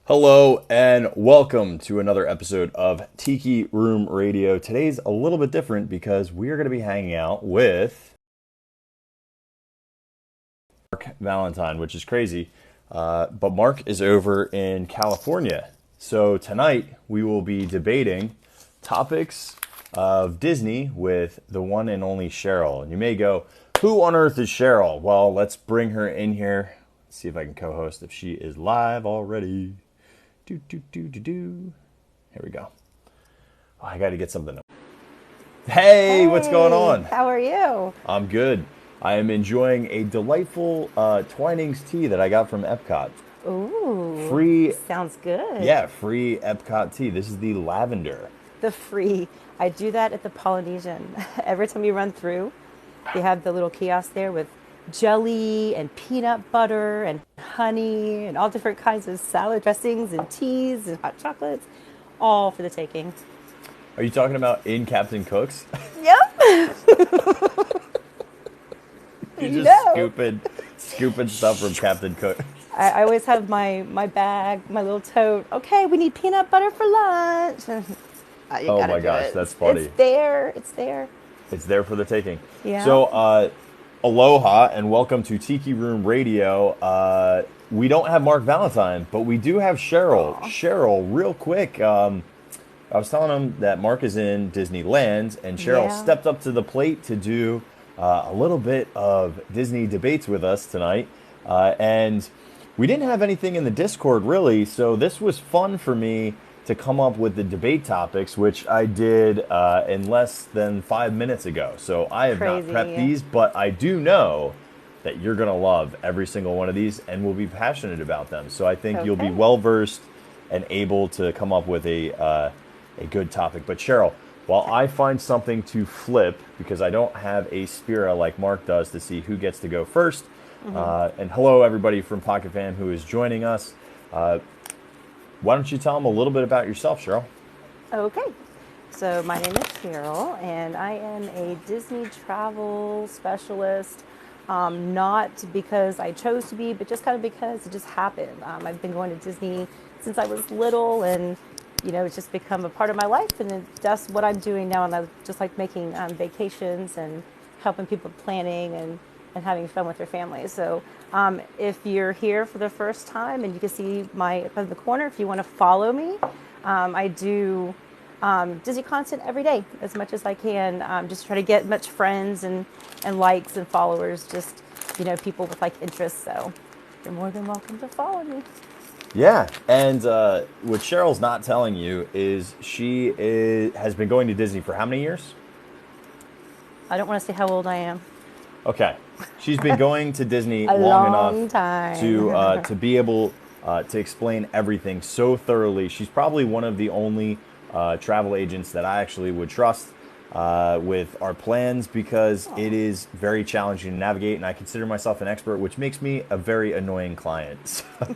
Hello and welcome to another episode of Tiki Room Radio. Today's a little bit different because we are going to be hanging out with Marc Valentine, which is crazy. But Marc is over in California. So tonight we will be debating topics of Disney with the one and only Cheryl. And you may go, who on earth is Cheryl? Well, let's bring her in here. Let's see if I can co-host if she is live already. Here we go. Oh, I got to get something. Hey, what's going on? How are you? I'm good. I am enjoying a delightful Twinings tea that I got from Epcot. Ooh. Free. Sounds good. Yeah, free Epcot tea. This is the lavender. The free. I do that at the Polynesian. Every time you run through, they have the little kiosk there with jelly and peanut butter and honey and all different kinds of salad dressings and teas and hot chocolates, all for the taking. Are you talking about in Captain Cook's? Yep. You're just scooping stuff from Captain Cook. I always have my bag, my little tote. Okay, we need peanut butter for lunch. Oh my gosh, that's funny. It's there. It's there. It's there for the taking. Yeah. So, aloha and welcome to Tiki Room Radio. We don't have Marc Valentine, but we do have Cheryl. Aww. Cheryl, real quick, I was telling him that Marc is in Disneyland, and Cheryl stepped up to the plate to do a little bit of Disney debates with us tonight. And we didn't have anything in the Discord, really, so this was fun for me to come up with the debate topics, which I did in less than 5 minutes ago. So I have not prepped these, but I do know that you're going to love every single one of these and will be passionate about them. So I think you'll be well-versed and able to come up with a good topic. But Cheryl, while I find something to flip, because I don't have a Spira like Marc does to see who gets to go first, and hello everybody from Pocket Fam who is joining us, why don't you tell them a little bit about yourself, Cheryl? Okay. So my name is Cheryl, and I am a Disney travel specialist, not because I chose to be, but just kind of because it just happened. I've been going to Disney since I was little, and, you know, it's just become a part of my life, and that's what I'm doing now, and I just like making vacations and helping people planning and having fun with their families. So if you're here for the first time, and you can see my up in the corner, if you want to follow me, I do Disney content every day as much as I can. Just try to get much friends and likes and followers, just, you know, people with like interests. So you're more than welcome to follow me. Yeah, and what Cheryl's not telling you is she has been going to Disney for how many years? I don't want to say how old I am. Okay, she's been going to Disney long enough time to be able to explain everything so thoroughly. She's probably one of the only travel agents that I actually would trust with our plans, because it is very challenging to navigate, and I consider myself an expert, which makes me a very annoying client.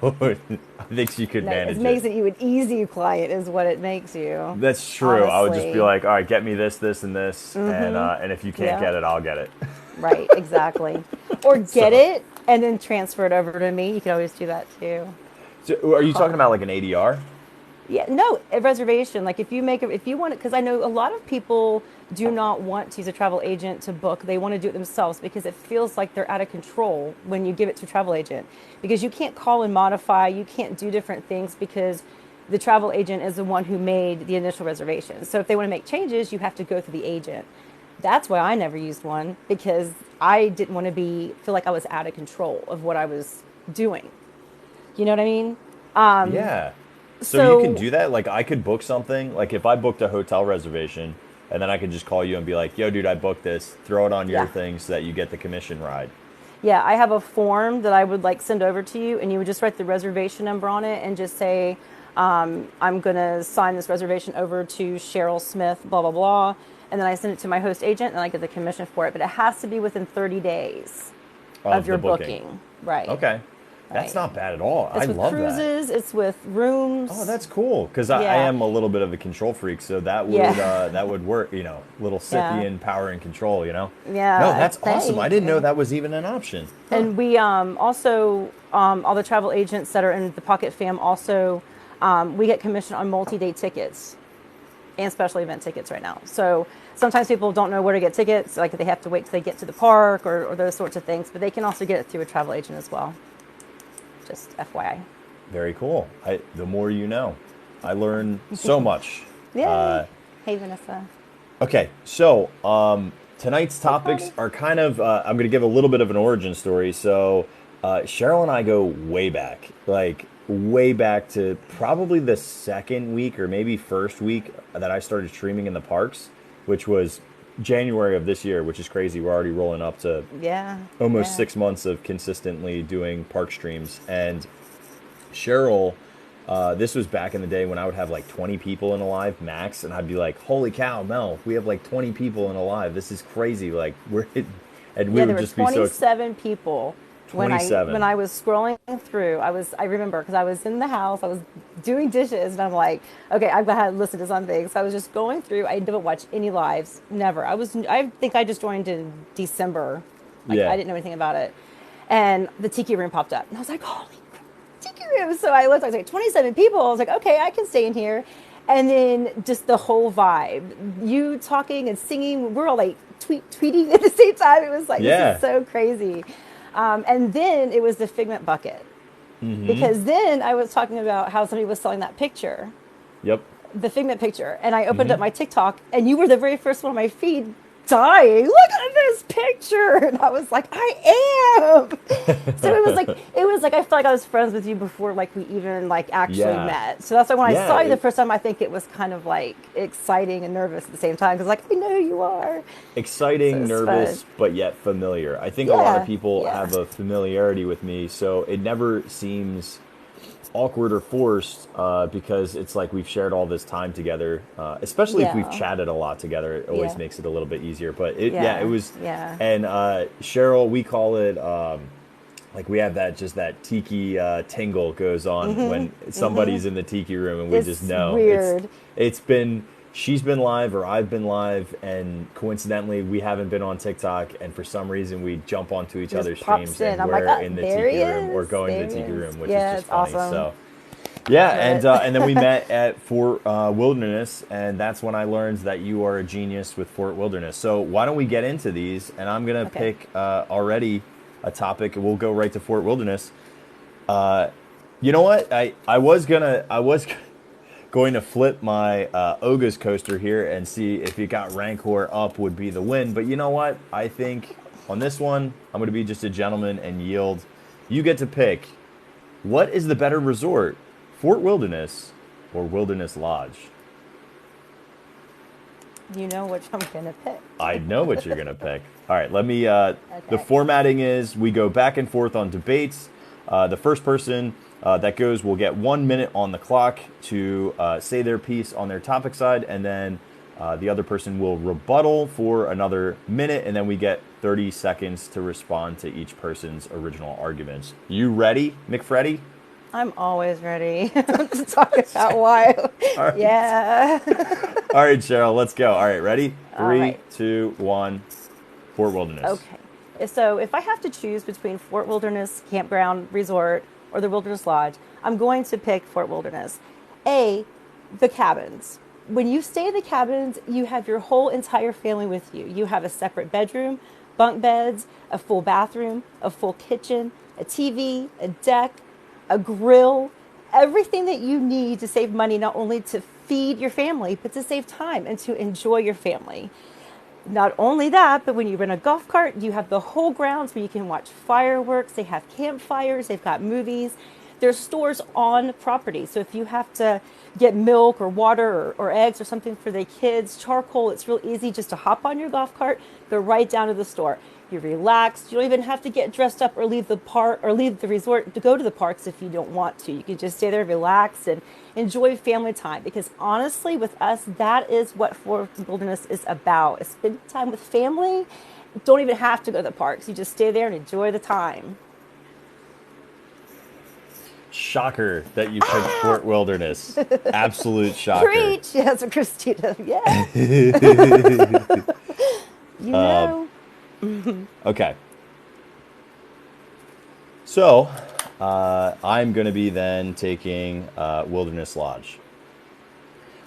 So I think she could manage it. It makes you an easy client is what it makes you. That's true. Honestly. I would just be like, all right, get me this, this, and this, and if you can't get it, I'll get it. Right, exactly. Or get it and then transfer it over to me. You can always do that too. So are you talking about like an ADR? Yeah, no, a reservation. Like if you want it, because I know a lot of people do not want to use a travel agent to book. They want to do it themselves because it feels like they're out of control when you give it to a travel agent, because you can't call and modify. You can't do different things because the travel agent is the one who made the initial reservation. So if they want to make changes, you have to go through the agent. That's why I never used one, because I didn't want to feel like I was out of control of what I was doing. You know what I mean? Yeah. So you can do that? Like I could book something, like if I booked a hotel reservation, and then I could just call you and be like, yo, dude, I booked this. Throw it on your thing so that you get the commission ride. Yeah, I have a form that I would like send over to you, and you would just write the reservation number on it and just say, I'm going to sign this reservation over to Cheryl Smith, blah, blah, blah. And then I send it to my host agent, and I get the commission for it. But it has to be within 30 days of your booking. Right. Okay. That's not bad at all. It's I with love cruises, that. It's with rooms. Oh, that's cool. Because I am a little bit of a control freak, so that would that would work. You know, little Scythian power and control. You know. Yeah. No, that's awesome. I didn't know that was even an option. And we also all the travel agents that are in the Pocket Fam also We get commission on multi-day tickets and special event tickets right now. So sometimes people don't know where to get tickets, like they have to wait till they get to the park or those sorts of things, but they can also get it through a travel agent as well. Just FYI. Very cool. The more you know. I learn so much. Yeah. Hey, Vanessa. Okay, so tonight's topics are kind of, I'm going to give a little bit of an origin story. So Cheryl and I go way back, like way back to probably the second week or maybe first week that I started streaming in the parks, which was January of this year, which is crazy. We're already rolling up to almost 6 months of consistently doing park streams. And Cheryl, this was back in the day when I would have like 20 people in a live max, and I'd be like, "Holy cow, Mel, we have like 20 people in a live. This is crazy!" Like and we would just be so 27 people. 27. When I was scrolling through, I remember because I was in the house, I was doing dishes, and I'm like, okay, I've got to listen to something. So I was just going through. I didn't watch any lives, never. I think I just joined in December. I didn't know anything about it, and the Tiki room popped up, and I was like, holy Tiki room. So I looked, I was like, 27 people. I was like, okay, I can stay in here. And then just the whole vibe, you talking and singing, we're all like tweeting at the same time. It was like, this is so crazy. And then it was the Figment bucket. Because then I was talking about how somebody was selling that picture. Yep. The Figment picture. And I opened up my TikTok, and you were the very first one on my feed dying. Look at this picture. And I was like, I am. So it was like I felt like I was friends with you before like we even like actually met. So that's why when I saw you the first time, I think it was kind of like exciting and nervous at the same time, because like, I know who you are. Exciting, nervous, but yet familiar. I think a lot of people have a familiarity with me, so it never seems awkward or forced, because it's like we've shared all this time together, especially if we've chatted a lot together. It always makes it a little bit easier, but it was and Cheryl, we call it like we have that Tiki tingle goes on when somebody's in the Tiki room, and we just know weird. She's been live or I've been live, and coincidentally we haven't been on TikTok, and for some reason we jump onto each other's streams and we're in the Tiki room or going to the Tiki room, which is just funny. Awesome. So and then we met at Fort Wilderness, and that's when I learned that you are a genius with Fort Wilderness. So why don't we get into these, and I'm gonna pick already a topic, and we'll go right to Fort Wilderness. You know what? I was going to flip my Oga's coaster here and see if it got Rancor up would be the win. But you know what? I think on this one, I'm going to be just a gentleman and yield. You get to pick. What is the better resort, Fort Wilderness or Wilderness Lodge? You know which I'm going to pick. I know what you're going to pick. All right, let me... The formatting is we go back and forth on debates. The first person... that goes will get 1 minute on the clock to say their piece on their topic side, and then the other person will rebuttal for another minute, and then we get 30 seconds to respond to each person's original arguments. You ready, McFreddy? I'm always ready to talk about why. Right. Yeah. All right, Cheryl, let's go. All right, ready? 3, 2, 1. Fort Wilderness. Okay. So if I have to choose between Fort Wilderness Campground Resort or the Wilderness Lodge, I'm going to pick Fort Wilderness. The cabins. When you stay in the cabins, you have your whole entire family with you. You have a separate bedroom, bunk beds, a full bathroom, a full kitchen, a TV, a deck, a grill, everything that you need to save money, not only to feed your family, but to save time and to enjoy your family. Not only that, but when you rent a golf cart, you have the whole grounds where you can watch fireworks. They have campfires. They've got movies. There's stores on property. So if you have to get milk or water or eggs or something for the kids, charcoal, it's real easy just to hop on your golf cart, go right down to the store. You're relaxed. You don't even have to get dressed up or leave the park or leave the resort to go to the parks if you don't want to. You can just stay there, relax, and enjoy family time. Because honestly, with us, that is what Fort Wilderness is about. Is spend time with family. You don't even have to go to the parks. You just stay there and enjoy the time. Shocker that you picked Fort Wilderness. Absolute shocker. Preach. Yes, Christina. Yeah. You know. Okay. So, I'm going to be then taking Wilderness Lodge.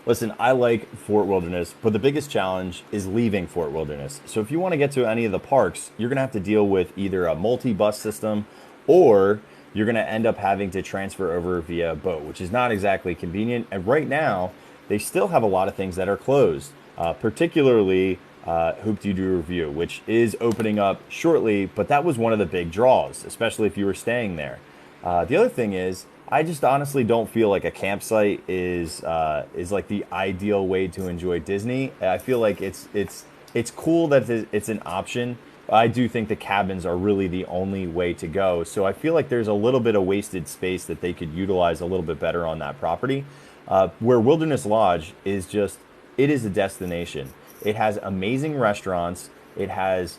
Listen, I like Fort Wilderness, but the biggest challenge is leaving Fort Wilderness. So if you want to get to any of the parks, you're going to have to deal with either a multi-bus system or you're going to end up having to transfer over via boat, which is not exactly convenient. And right now, they still have a lot of things that are closed, particularly Hoop-Dee-Doo Review, which is opening up shortly, but that was one of the big draws, especially if you were staying there. The other thing is, I just honestly don't feel like a campsite is like the ideal way to enjoy Disney. I feel like it's cool that it's an option. I do think the cabins are really the only way to go. So I feel like there's a little bit of wasted space that they could utilize a little bit better on that property. Where Wilderness Lodge is just, it is a destination. It has amazing restaurants. It has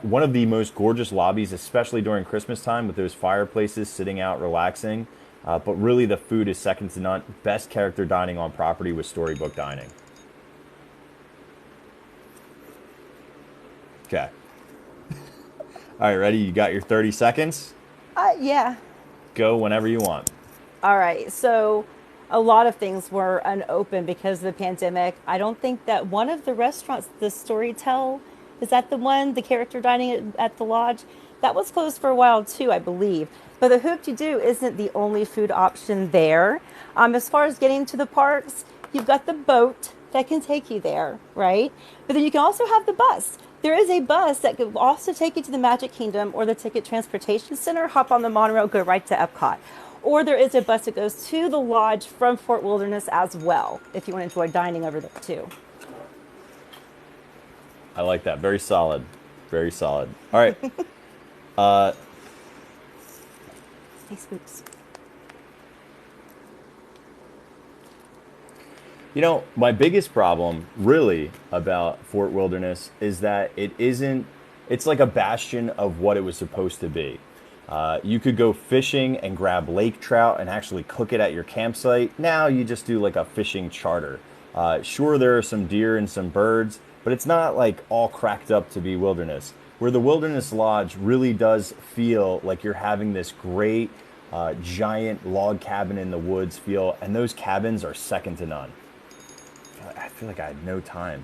one of the most gorgeous lobbies, especially during Christmas time with those fireplaces sitting out relaxing. But really the food is second to none. Best character dining on property with Storybook Dining. Okay. All right, ready? You got your 30 seconds? Yeah. Go whenever you want. All right. So a lot of things were unopened because of the pandemic. I don't think that one of the restaurants, the Storytell, is that the one, the character dining at the lodge? That was closed for a while too, I believe. But the Hoop-Dee-Doo isn't the only food option there. As far as getting to the parks, you've got the boat that can take you there, right? But then you can also have the bus. There is a bus that could also take you to the Magic Kingdom or the Ticket Transportation Center, hop on the monorail, go right to Epcot. Or there is a bus that goes to the lodge from Fort Wilderness as well, if you want to enjoy dining over there too. I like that. Very solid. Very solid. All right. Hey, Spooks. You know, my biggest problem really about Fort Wilderness is that it's like a bastion of what it was supposed to be. You could go fishing and grab lake trout and actually cook it at your campsite. Now you just do like a fishing charter. Sure, there are some deer and some birds, but it's not like all cracked up to be wilderness. Where the Wilderness Lodge really does feel like you're having this great giant log cabin in the woods feel, and those cabins are second to none. I feel like I had no time.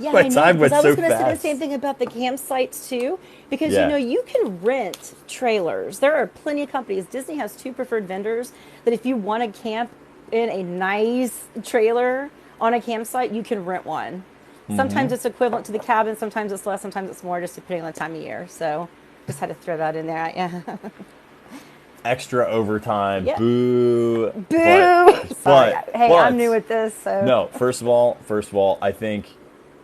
Yeah, My I know, time because went I was so going to say the fast. same thing about the campsites too, because Yeah. you know, you can rent trailers. There are plenty of companies. Disney has two preferred vendors that if you want to camp in a nice trailer on a campsite, you can rent one. Sometimes it's equivalent to the cabin, sometimes it's less, sometimes it's more, just depending on the time of year. So just had to throw that in there. Yeah. Extra overtime, Yeah. boo. Boo! Sorry. Hey, I'm new at this, so. No, first of all, I think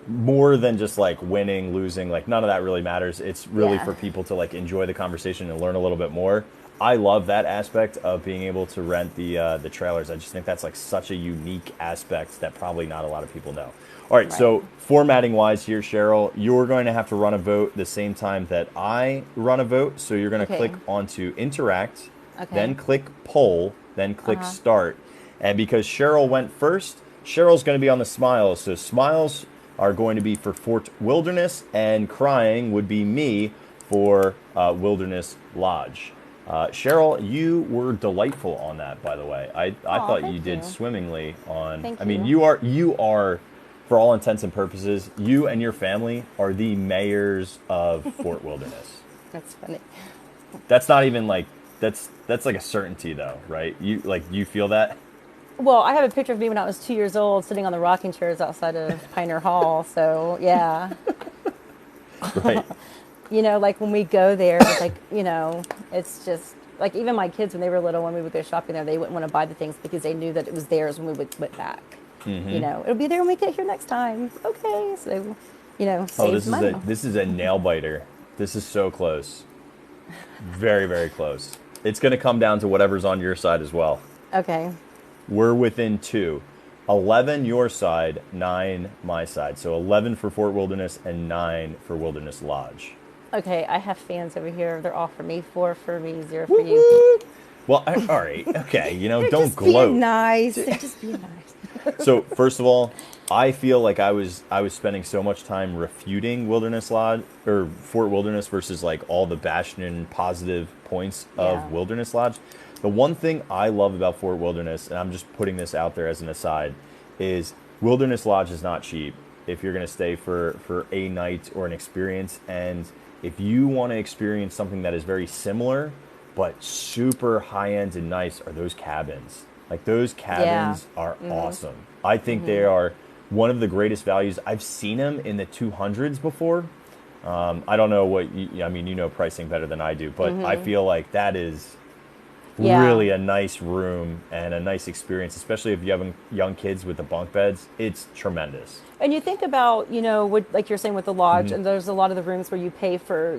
more than just like winning, losing, like none of that really matters. It's really Yeah. for people to like enjoy the conversation and learn a little bit more. I love that aspect of being able to rent the trailers. I just think that's like such a unique aspect that probably not a lot of people know. All right, Right. so formatting wise here, Cheryl, you're going to have to run a vote the same time that I run a vote. So you're going to Okay. click onto interact, Okay. then click poll, then click start. And because Cheryl went first, Cheryl's going to be on the smiles. So smiles are going to be for Fort Wilderness, and crying would be me for Wilderness Lodge. Cheryl, you were delightful on that, by the way. I thought thank you did you. swimmingly on. Thank I mean, you. you are, for all intents and purposes, you and your family are the mayors of Fort Wilderness. That's funny. That's not even like that's like a certainty though, right? You feel that? Well, I have a picture of me when I was 2 years old sitting on the rocking chairs outside of Pioneer Hall. So, yeah. Right. You know, like when we go there, it's like, you know, it's just like even my kids, when they were little, when we would go shopping there, they wouldn't want to buy the things because they knew that it was theirs when we went back. You know, it'll be there when we get here next time. Okay. So, you know, Oh, save money. this is a nail biter. This is so close. Very, very close. It's going to come down to whatever's on your side as well. Okay. We're within 2. 11 your side, 9 my side. So 11 for Fort Wilderness and 9 for Wilderness Lodge. Okay. I have fans over here. They're all for me. 4 for me, 0 for you. Well, all right. Okay. You know, They're don't just gloat. being nice. They're just being nice. So first of all, I feel like I was spending so much time refuting Wilderness Lodge or Fort Wilderness versus like all the bastion positive points Yeah. of Wilderness Lodge. The one thing I love about Fort Wilderness, and I'm just putting this out there as an aside, is Wilderness Lodge is not cheap if you're going to stay for a night or an experience. And if you want to experience something that is very similar but super high end and nice, are those cabins. Like those Yeah. cabins are awesome. I think they are one of the greatest values. I've seen them in the 200s before. I don't know what I mean. You know pricing better than I do, but I feel like that is Yeah. really a nice room and a nice experience, especially if you have young kids with the bunk beds. It's tremendous. And you think about, what, like you're saying with the lodge, and there's a lot of the rooms where you pay for,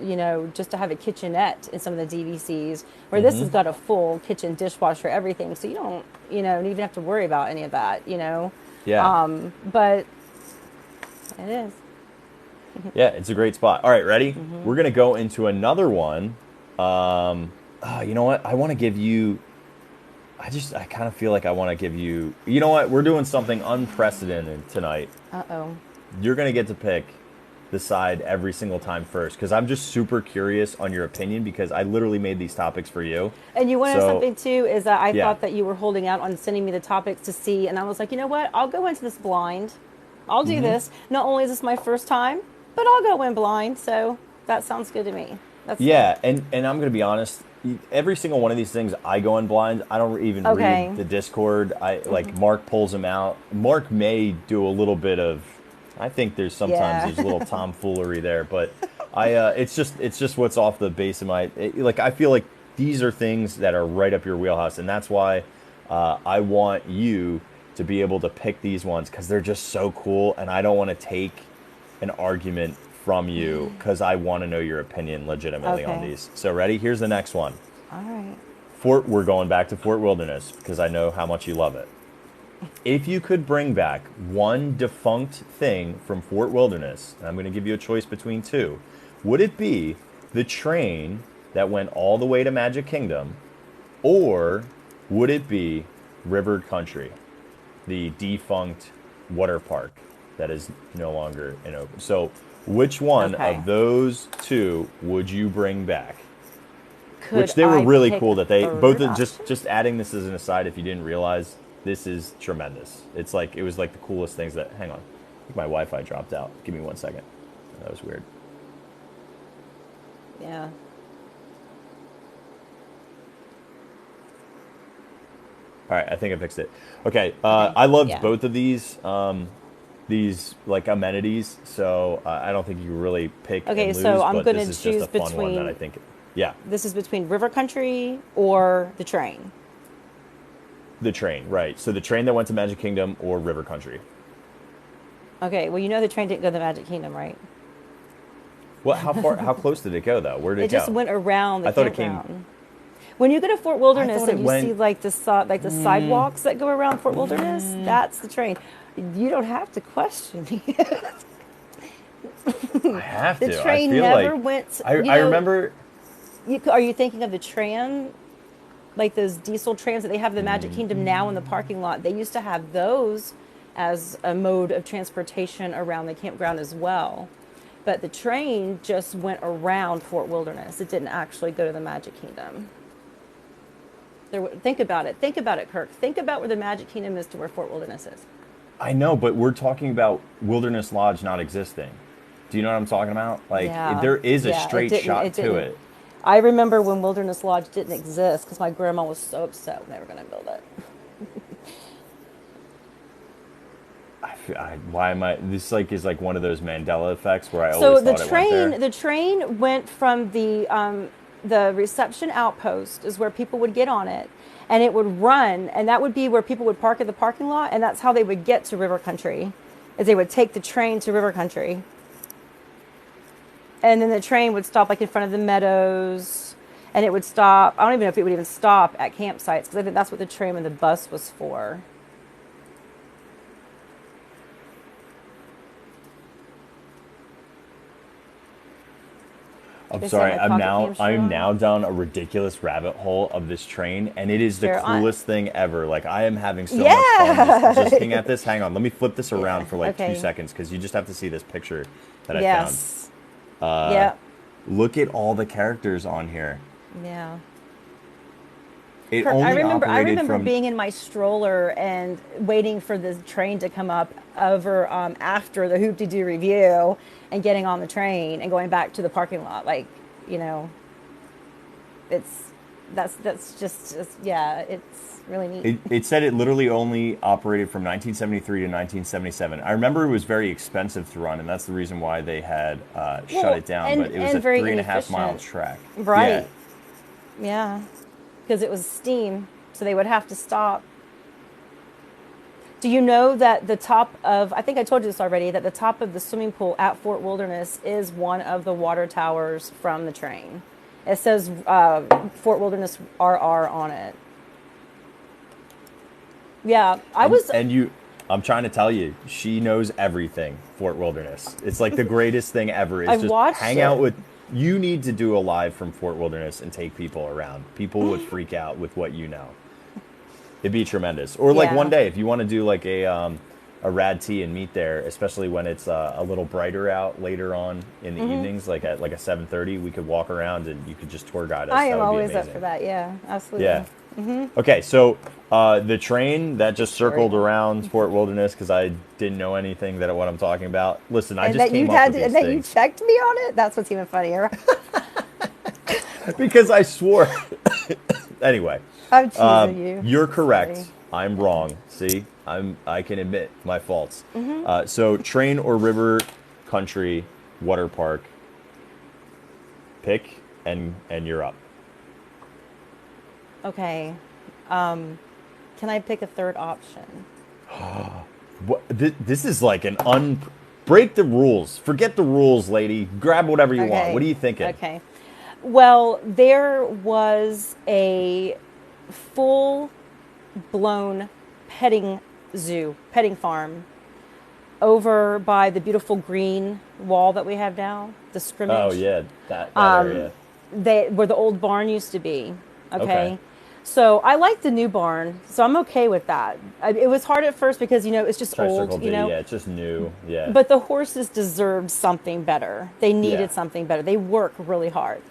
just to have a kitchenette in some of the DVCs, where this has got a full kitchen, dishwasher, everything. So you don't, even have to worry about any of that. Yeah, But it is. yeah, it's a great spot. All right, ready? We're gonna go into another one. You know what? I want to give you. I kind of feel like I want to give you. You know what? We're doing something unprecedented tonight. Uh-oh. You're gonna get to pick the side every single time first, because I'm just super curious on your opinion, because I literally made these topics for you. And you want to know So something too, is that I yeah. thought that you were holding out on sending me the topics to see, and I was like, you know what? I'll go into this blind. I'll do this. Not only is this my first time, but I'll go in blind. So that sounds good to me. That's Yeah, and I'm gonna be honest. Every single one of these things, I go in blind. I don't even okay. read the Discord. I like Marc pulls them out. Marc may do a little bit of. I think there's sometimes there's a little tomfoolery there, but it's just what's off the base of my like. I feel like these are things that are right up your wheelhouse, and that's why I want you to be able to pick these ones, because they're just so cool, and I don't want to take an argument from you, because I want to know your opinion legitimately on Okay. these. So ready? Here's the next one. All right. We're going back to Fort Wilderness because I know how much you love it. If you could bring back one defunct thing from Fort Wilderness, and I'm going to give you a choice between two, would it be the train that went all the way to Magic Kingdom, or would it be River Country, the defunct water park that is no longer in open? So which one Okay. of those two would you bring back? Could Which they were I really pick cool that they a both third just adding this as an aside, if you didn't realize, this is tremendous. It's like it was like the coolest things that hang on. I think my Wi-Fi dropped out. Give me 1 second. That was weird. Yeah. All right, I think I fixed it. Okay, I loved Yeah. both of these like amenities, so I don't think you really pick Okay, and lose, so I'm but going this to is just choose a fun one that I between. think, yeah, This is between River Country or the train. the train, right? So the train that went to Magic Kingdom or River Country. Okay, well, the train didn't go to the Magic Kingdom, right? Well, how close did it go though? Where did It it just go? went around the I thought it came. campground. When you go to Fort I Wilderness thought it and you see went. like the sidewalks that go around Fort Wilderness, that's the train. You don't have to question me. I have The to. I train feel never like went. I remember. Are you thinking of the tram, like those diesel trams that they have in the Magic Kingdom now in the parking lot? They used to have those as a mode of transportation around the campground as well. But the train just went around Fort Wilderness. It didn't actually go to the Magic Kingdom. Think about it. Think about it, Kirk. Think about where the Magic Kingdom is to where Fort Wilderness is. I know, but we're talking about Wilderness Lodge not existing. Do you know what I'm talking about? Like, Yeah, there is a yeah. straight shot It to didn't. it. I remember when Wilderness Lodge didn't exist because my grandma was so upset when they were going to build it. Why am I? This like is like one of those Mandela effects where I So always thought it went there. the train went from the reception outpost is where people would get on it, and it would run, and that would be where people would park at the parking lot, and that's how they would get to River Country, is they would take the train to River Country, and then the train would stop like in front of the meadows, and it would stop. I don't even know if it would even stop at campsites because I think that's what the tram and the bus was for. I'm They say sorry. my pocket hamster I'm on. now down a ridiculous rabbit hole of this train, and it is the Cheryl, coolest thing ever. Like I am having so much fun just yeah. looking at this. Hang on, let me flip this Yeah. around for like two Okay. seconds because you just have to see this picture that I found. Yes. Uh, Yeah. Look at all the characters on here. Yeah. It I only remember. I operated remember from. being in my stroller and waiting for the train to come up over after the Hoop De Doo review, and getting on the train and going back to the parking lot. Like, you know, it's that's just yeah. It's really neat. It said it literally only operated from 1973 to 1977. I remember it was very expensive to run, and that's the reason why they had shut Well, it down. But it was a very 3.5 mile inefficient. track. Yeah. Right. Yeah. Because it was steam, so they would have to stop. Do you know that the top of, I think I told you this already, that the top of the swimming pool at Fort Wilderness is one of the water towers from the train? It says Fort Wilderness RR on it. Yeah, I was. And you, I'm trying to tell you, she knows everything. Fort Wilderness. It's like the greatest thing ever. Is I've just watched hang out it. with. You need to do a live from Fort Wilderness and take people around. People would freak out with what you know. It'd be tremendous. Or like Yeah. one day, if you want to do like a rad tea and meet there, especially when it's a little brighter out later on in the evenings, like at like a 7:30, we could walk around and you could just tour guide us. I That am would be always up amazing. for that. Yeah, absolutely. Yeah. Okay, so the train that just circled Sorry. around Fort Wilderness because I didn't know anything that what I'm talking about. Listen, I And just that you came up had, with and these that you things checked me on it. That's what's even funnier. because I swore. Anyway, I'm teasing you. you're correct. Sorry. I'm wrong. See, I can admit my faults. So train or river, country, water park. Pick and you're up. Okay. Can I pick a third option? What, this is like break the rules. Forget the rules, lady. Grab whatever you want. Okay. What are you thinking? Okay. Well, there was a full blown petting farm over by the beautiful green wall that we have now, the scrimmage. Oh yeah, that area. Where the old barn used to be. Okay. Okay. So I like the new barn, so I'm okay with that. It was hard at first because it's just Tri-Circle old, D, yeah, it's just new. Yeah. But the horses deserved something better. They needed Yeah. something better. They work really hard.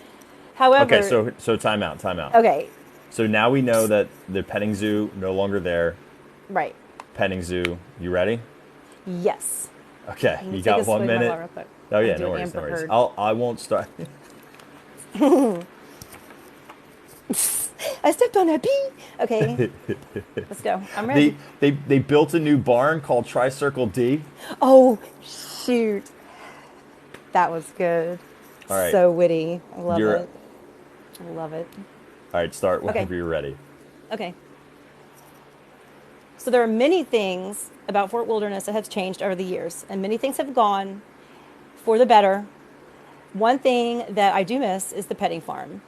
However, Okay, so time out. okay, So now we know that the petting zoo no longer there. right, Petting zoo, you ready? yes. Okay, I'm gonna you take got a 1 swig of my minute. water real quick. Oh yeah, I'm no doing worries, no Amber worries. Heard. I won't start. I stepped on a bee. Okay, let's go. I'm ready. They built a new barn called Tri-Circle D. Oh, shoot. That was good. All right. So witty. I love You're- it. I love it. All right, start Okay. whenever you're ready. Okay. So there are many things about Fort Wilderness that have changed over the years, and many things have gone for the better. One thing that I do miss is the petting farm.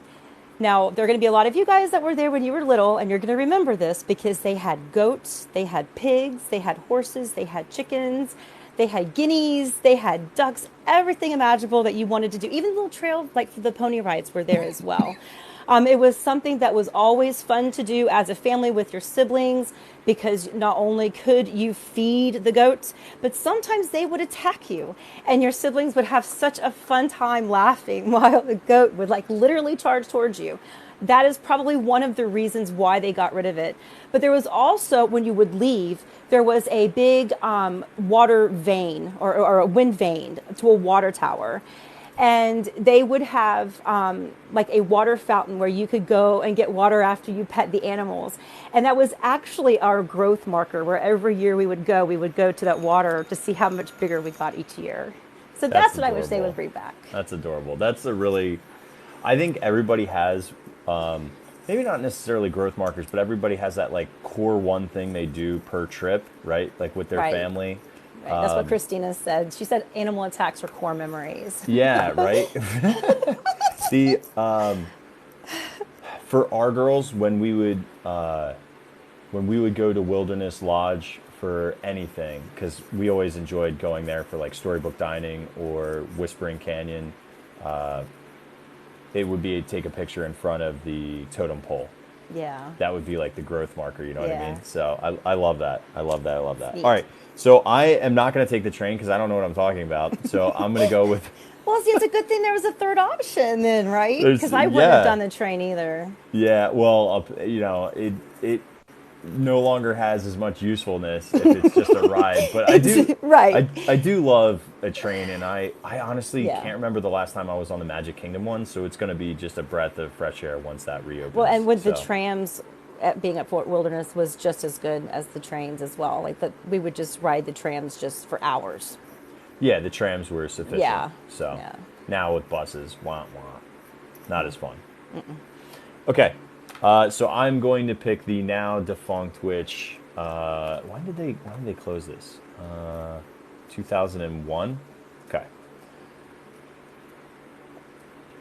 Now, there are going to be a lot of you guys that were there when you were little, and you're going to remember this because they had goats, they had pigs, they had horses, they had chickens, they had guineas, they had ducks, everything imaginable that you wanted to do. Even the little trail, like for the pony rides, were there as well. It was something that was always fun to do as a family with your siblings because not only could you feed the goats, but sometimes they would attack you and your siblings would have such a fun time laughing while the goat would like literally charge towards you. That is probably one of the reasons why they got rid of it. But there was also, when you would leave, there was a big water vane or a wind vane to a water tower. And they would have like a water fountain where you could go and get water after you pet the animals. And that was actually our growth marker where every year we would go to that water to see how much bigger we got each year. So that's what I wish they adorable. would bring back. That's adorable. That's a really, I think everybody has, maybe not necessarily growth markers, but everybody has that like core one thing they do per trip, right? Like with their Right. family. Right, that's what Christina said. She said animal attacks are core memories. Yeah, right. The for our girls when we would go to Wilderness Lodge for anything, because we always enjoyed going there for like storybook dining or Whispering Canyon. it would be take a picture in front of the totem pole. Yeah. That would be like the growth marker, you know what I Yeah. mean? So I love that. I love that. I love It's that. neat. All right. So I am not going to take the train because I don't know what I'm talking about. So I'm going to go with Well, see, it's a good thing there was a third option then, right? there's Because I wouldn't have yeah. done the train either. Yeah, well, you know, it no longer has as much usefulness if it's just a ride. But Right. I do love a train, and I honestly Yeah. can't remember the last time I was on the Magic Kingdom one. So it's going to be just a breath of fresh air once that Well, reopens. and with the So trams being at Fort Wilderness was just as good as the trains as well. Like we would just ride the trams just for hours. yeah, the trams were sufficient. Yeah. So Yeah. now with buses, wah wah, not as fun. Okay, so I'm going to pick the now defunct, which when did they close this? 2001. Okay.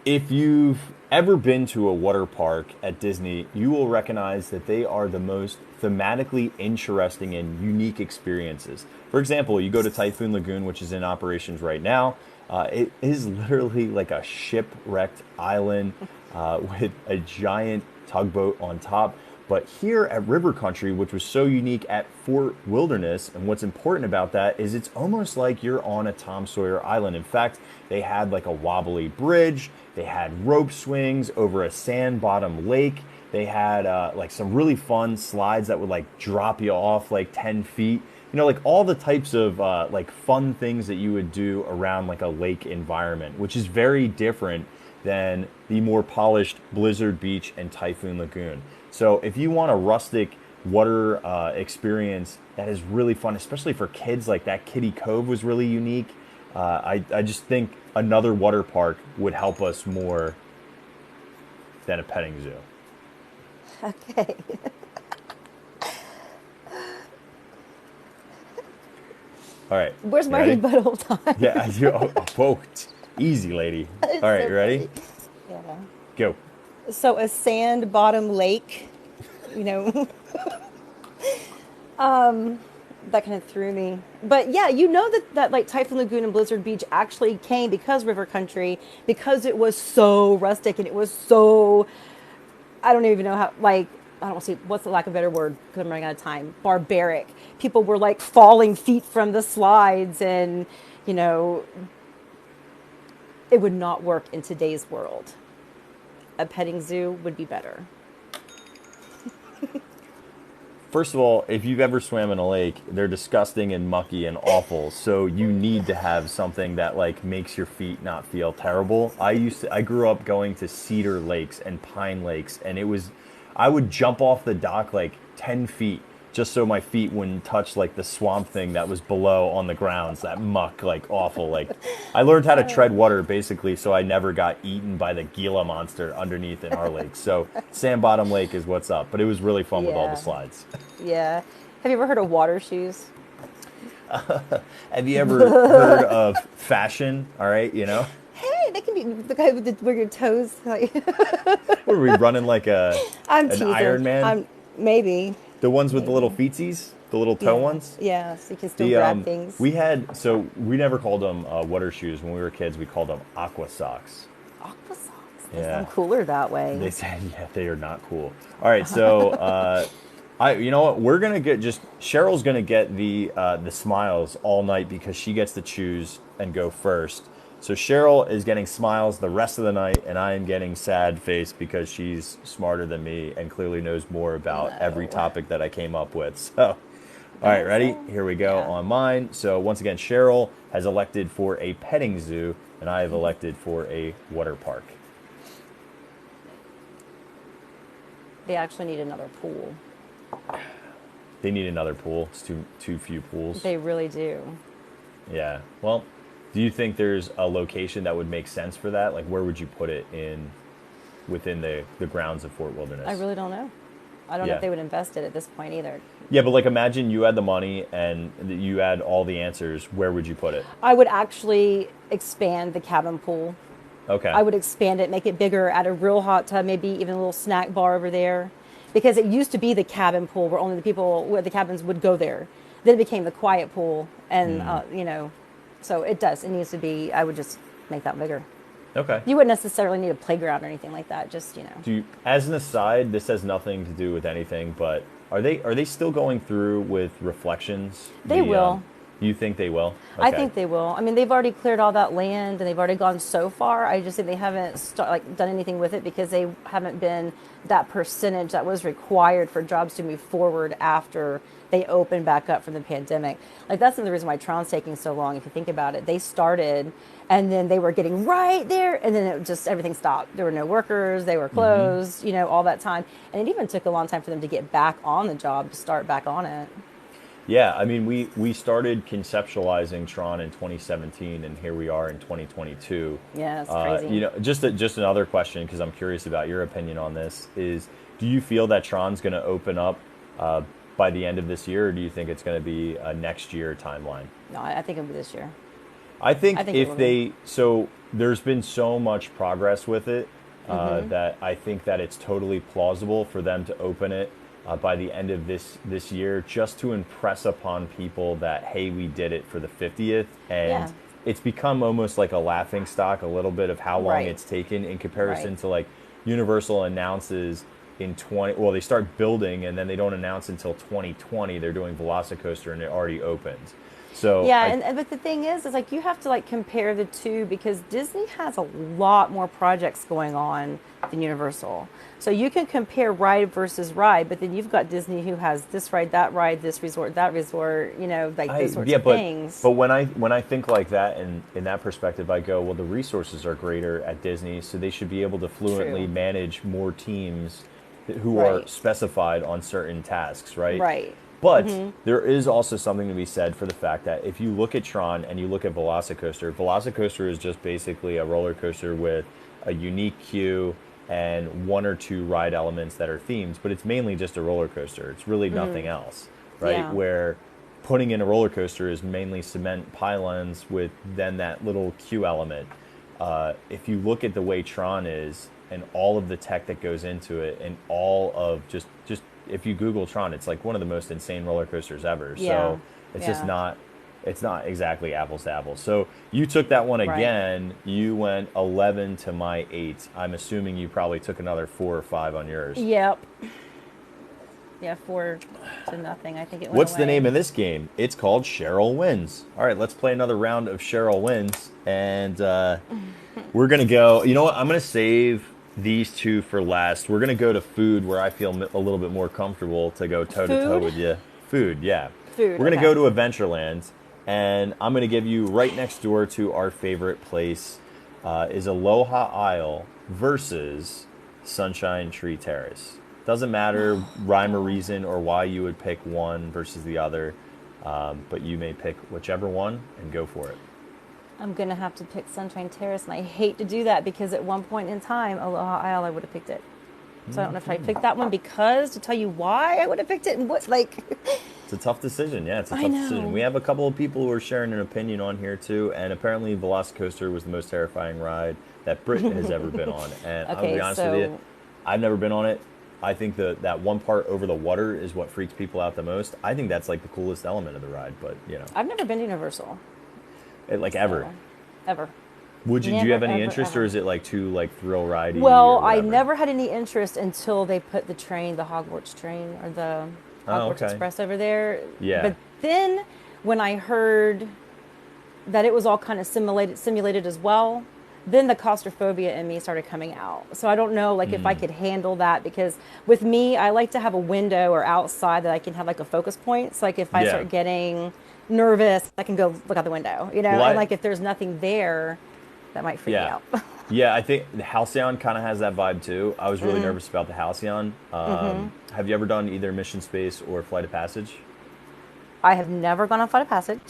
If you've ever been to a water park at Disney, you will recognize that they are the most thematically interesting and unique experiences. For example, you go to Typhoon Lagoon, which is in operations right now. It is literally like a shipwrecked island with a giant tugboat on top. But here at River Country, which was so unique at Fort Wilderness, and what's important about that is it's almost like you're on a Tom Sawyer Island. In fact, they had like a wobbly bridge, they had rope swings over a sand bottom lake, they had like some really fun slides that would like drop you off like 10 feet. You know, like all the types of like fun things that you would do around like a lake environment, which is very different than the more polished Blizzard Beach and Typhoon Lagoon. So if you want a rustic water experience that is really fun, especially for kids, like that Kiddie Cove was really unique. I just think another water park would help us more than a petting zoo. Okay. All right. Where's you my ready? rebuttal time? Yeah, whoa, easy, lady. It's All right, so you ready? funny. Yeah. Go. So a sand bottom lake, you know, that kind of threw me. But yeah, you know that like Typhoon Lagoon and Blizzard Beach actually came because River Country, because it was so rustic and it was so, I don't even know how, like, I don't want to say, what's the lack of a better word, because I'm running out of time, barbaric. People were like falling feet from the slides, and, you know, it would not work in today's world. A petting zoo would be better. First of all, if you've ever swam in a lake, they're disgusting and mucky and awful. So you need to have something that like makes your feet not feel terrible. I grew up going to Cedar Lakes and Pine Lakes, and I would jump off the dock like 10 feet just so my feet wouldn't touch like the swamp thing that was below on the grounds, that muck, like awful. Like I learned how to tread water basically so I never got eaten by the Gila monster underneath in our lake. So Sand Bottom Lake is what's up, but it was really fun with all the Yeah. slides. Yeah. Have you ever heard of water shoes? Have you ever heard of fashion? All right, you know, Hey, they can be the guy with where your toes. Like, were we running like I'm an teasing. Iron Man? Maybe. The ones with the little Maybe. feetsies, the little toe Yeah. ones. Yeah, so you can still grab things. We never called them water shoes when we were kids. We called them aqua socks. Aqua socks. They Yeah. sound cooler that way. They said, yeah, they are not cool. All right, so you know what? Cheryl's gonna get the smiles all night because she gets to choose and go first. So Cheryl is getting smiles the rest of the night, and I am getting sad face because she's smarter than me and clearly knows more about every topic that I came up with. So, all right, ready? Here we go Yeah. on mine. So once again, Cheryl has elected for a petting zoo, and I have elected for a water park. They actually need another pool. They need another pool. It's too few pools. They really do. Yeah. Well, do you think there's a location that would make sense for that? Like, where would you put it within the grounds of Fort Wilderness? I really don't know. I don't know Yeah. if they would invest it at this point either. Yeah, but like imagine you had the money and you had all the answers. Where would you put it? I would actually expand the cabin pool. Okay. I would expand it, make it bigger, add a real hot tub, maybe even a little snack bar over there. Because it used to be the cabin pool where only the people with the cabins would go there. Then it became the quiet pool. And, you know, so it does. It needs to be, I would just make that bigger. Okay. You wouldn't necessarily need a playground or anything like that. Just, you know. As an aside, this has nothing to do with anything, but are they still going through with Reflections? They will. You think they will? I Okay. think they will. I mean, they've already cleared all that land and they've already gone so far. I just think they haven't done anything with it because they haven't been that percentage that was required for jobs to move forward after they opened back up from the pandemic. Like that's the reason why Tron's taking so long. If you think about it, they started and then they were getting right there and then it just everything stopped. There were no workers, they were closed, you know, all that time. And it even took a long time for them to get back on the job, to start back on it. Yeah, I mean, we started conceptualizing Tron in 2017, and here we are in 2022. Yeah, it's crazy. You know, just another question because I'm curious about your opinion on this is: do you feel that Tron's going to open up by the end of this year, or do you think it's going to be a next year timeline? No, I think it'll be this year. I think it will be. So there's been so much progress with it that I think that it's totally plausible for them to open it by the end of this year, just to impress upon people that, hey, we did it for the 50th, and it's become almost like a laughing stock a little bit of how long it's taken in comparison to like Universal announces in they start building and then they don't announce until 2020 they're doing Velocicoaster and it already opens. So but the thing is like you have to like compare the two because Disney has a lot more projects going on than Universal. So you can compare ride versus ride, but then you've got Disney who has this ride, this resort, that resort, you know, like those sorts of things. But when I think like that and in that perspective, I go, well, the resources are greater at Disney, so they should be able to fluently manage more teams who are specified on certain tasks, right? Right. But there is also something to be said for the fact that if you look at Tron and you look at Velocicoaster is just basically a roller coaster with a unique queue and one or two ride elements that are themed, but it's mainly just a roller coaster. It's really nothing else, right? Yeah. Where putting in a roller coaster is mainly cement pylons with then that little queue element. If you look at the way Tron is and all of the tech that goes into it and all of just if you Google Tron, it's like one of the most insane roller coasters ever. So it's just not exactly apples to apples. So you took that one again. You went 11 to my 8. I'm assuming you probably took another 4 or 5 on yours. Yep. Yeah, 4 to nothing. I think it went What's away. the name of this game? It's called Cheryl Wins. All right, let's play another round of Cheryl Wins. And we're going to go, you know what? I'm going to save these two for last. We're going to go to food where I feel a little bit more comfortable to go toe-to-toe with you. Food, yeah. Food, We're going to go to Adventureland. And I'm going to give you right next door to our favorite place is Aloha Isle versus Sunshine Tree Terrace. Doesn't matter rhyme or reason or why you would pick one versus the other, but you may pick whichever one and go for it. I'm going to have to pick Sunshine Terrace, and I hate to do that because at one point in time, Aloha Isle, I would have picked it. So I don't know if I picked that one because to tell you why I would have picked it and what, like... It's a tough decision. Yeah, it's a tough decision. We have a couple of people who are sharing an opinion on here too, and apparently Velocicoaster was the most terrifying ride that Britain has ever been on. And I'll be honest with you, I've never been on it. I think that one part over the water is what freaks people out the most. I think that's like the coolest element of the ride, but you know. I've never been to Universal. Ever. Ever. Do you have any interest, or is it like too like thrill ridey? Well, I never had any interest until they put the Hogwarts train, or the Hogwarts Express over there. Yeah. But then when I heard that it was all kind of simulated as well, then the claustrophobia in me started coming out. So I don't know like if I could handle that, because with me, I like to have a window or outside that I can have like a focus point. So like if I start getting nervous, I can go look out the window, you know, and like if there's nothing there, that might freak me out. Yeah, I think the Halcyon kind of has that vibe too. I was really nervous about the Halcyon. Have you ever done either Mission Space or Flight of Passage? I have never gone on Flight of Passage,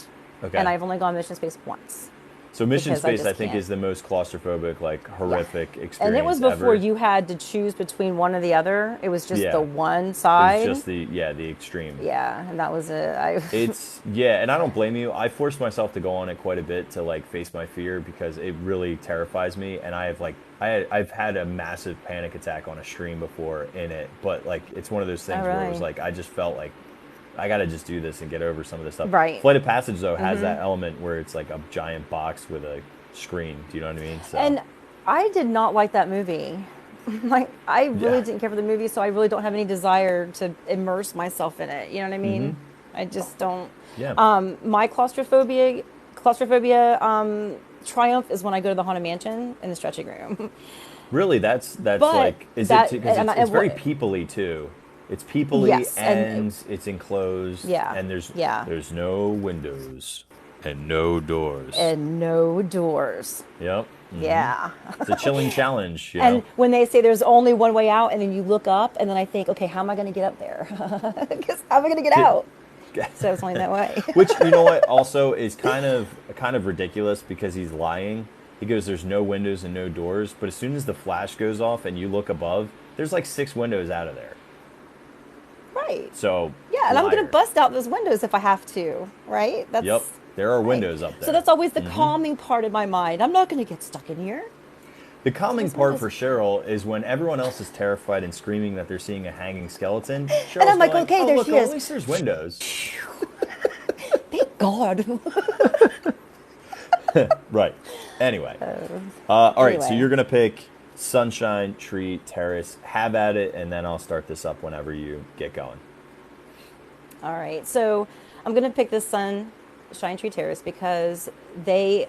and I've only gone Mission Space once. So Mission Space, I think, is the most claustrophobic, like horrific experience and it was before ever. you had to choose between one or the other. It was just the one side. It was just the extreme. Yeah, and that was it. And I don't blame you. I forced myself to go on it quite a bit to like face my fear because it really terrifies me. And I've had a massive panic attack on a stream before in it, but like it's one of those things where it was like I just felt like I got to just do this and get over some of this stuff. Right. Flight of Passage, though, has that element where it's like a giant box with a screen. Do you know what I mean? So. And I did not like that movie. Like, I really Yeah. didn't care for the movie, so I really don't have any desire to immerse myself in it. You know what I mean? Mm-hmm. I just don't. Yeah. My claustrophobia triumph is when I go to the haunted mansion in the stretching room. Really, that's But like, is it that because it's very what? peoply too. It's peoply Yes, and it's enclosed yeah, and yeah, there's no windows and no doors. and no doors. Yep. Mm-hmm. Yeah. It's a chilling challenge, you And know. when they say there's only one way out, and then you look up, and then I think, okay, how am I going to get up there? Because how am I going to get Get- out? So it's only that way. Which, you know what, also is kind of ridiculous because he's lying. He goes, "There's no windows and no doors," but as soon as the flash goes off and you look above, there's like 6 windows out of there. Right. So, Yeah, and I'm going to liar. bust out those windows if I have to, right? Yep, That's there are right. windows up So there. that's always the calming part of my mind. I'm not going to get stuck in here. The calming Those part windows. for Cheryl is when everyone else is terrified and screaming that they're seeing a hanging skeleton. And Cheryl's I'm like, going, okay, "Oh, there look, she well, at is. least there's windows." Thank God. Right. Anyway. All right, so Anyway. you're going to pick Sunshine Tree Terrace. Have at it, and then I'll start this up whenever you get going. All right. So I'm going to pick this Sunshine Tree Terrace because they,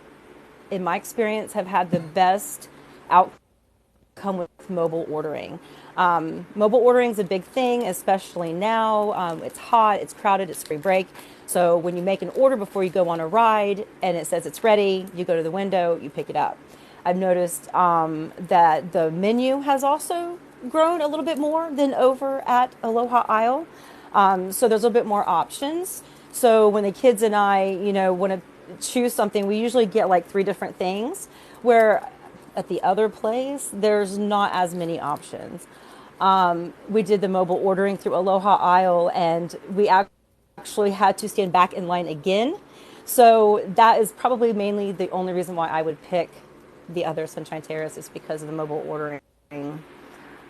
in my experience, have had the best outcome with mobile ordering. Mobile ordering is a big thing, especially now. It's hot, it's crowded, it's spring break. So when you make an order before you go on a ride and it says it's ready, you go to the window, you pick it up. I've noticed that the menu has also grown a little bit more than over at Aloha Isle. So there's a little bit more options. So when the kids and I, want to choose something, we usually get like 3 different things. Where at the other place, there's not as many options. We did the mobile ordering through Aloha Isle, and we actually had to stand back in line again. So that is probably mainly the only reason why I would pick the other Sunshine Terrace is because of the mobile ordering.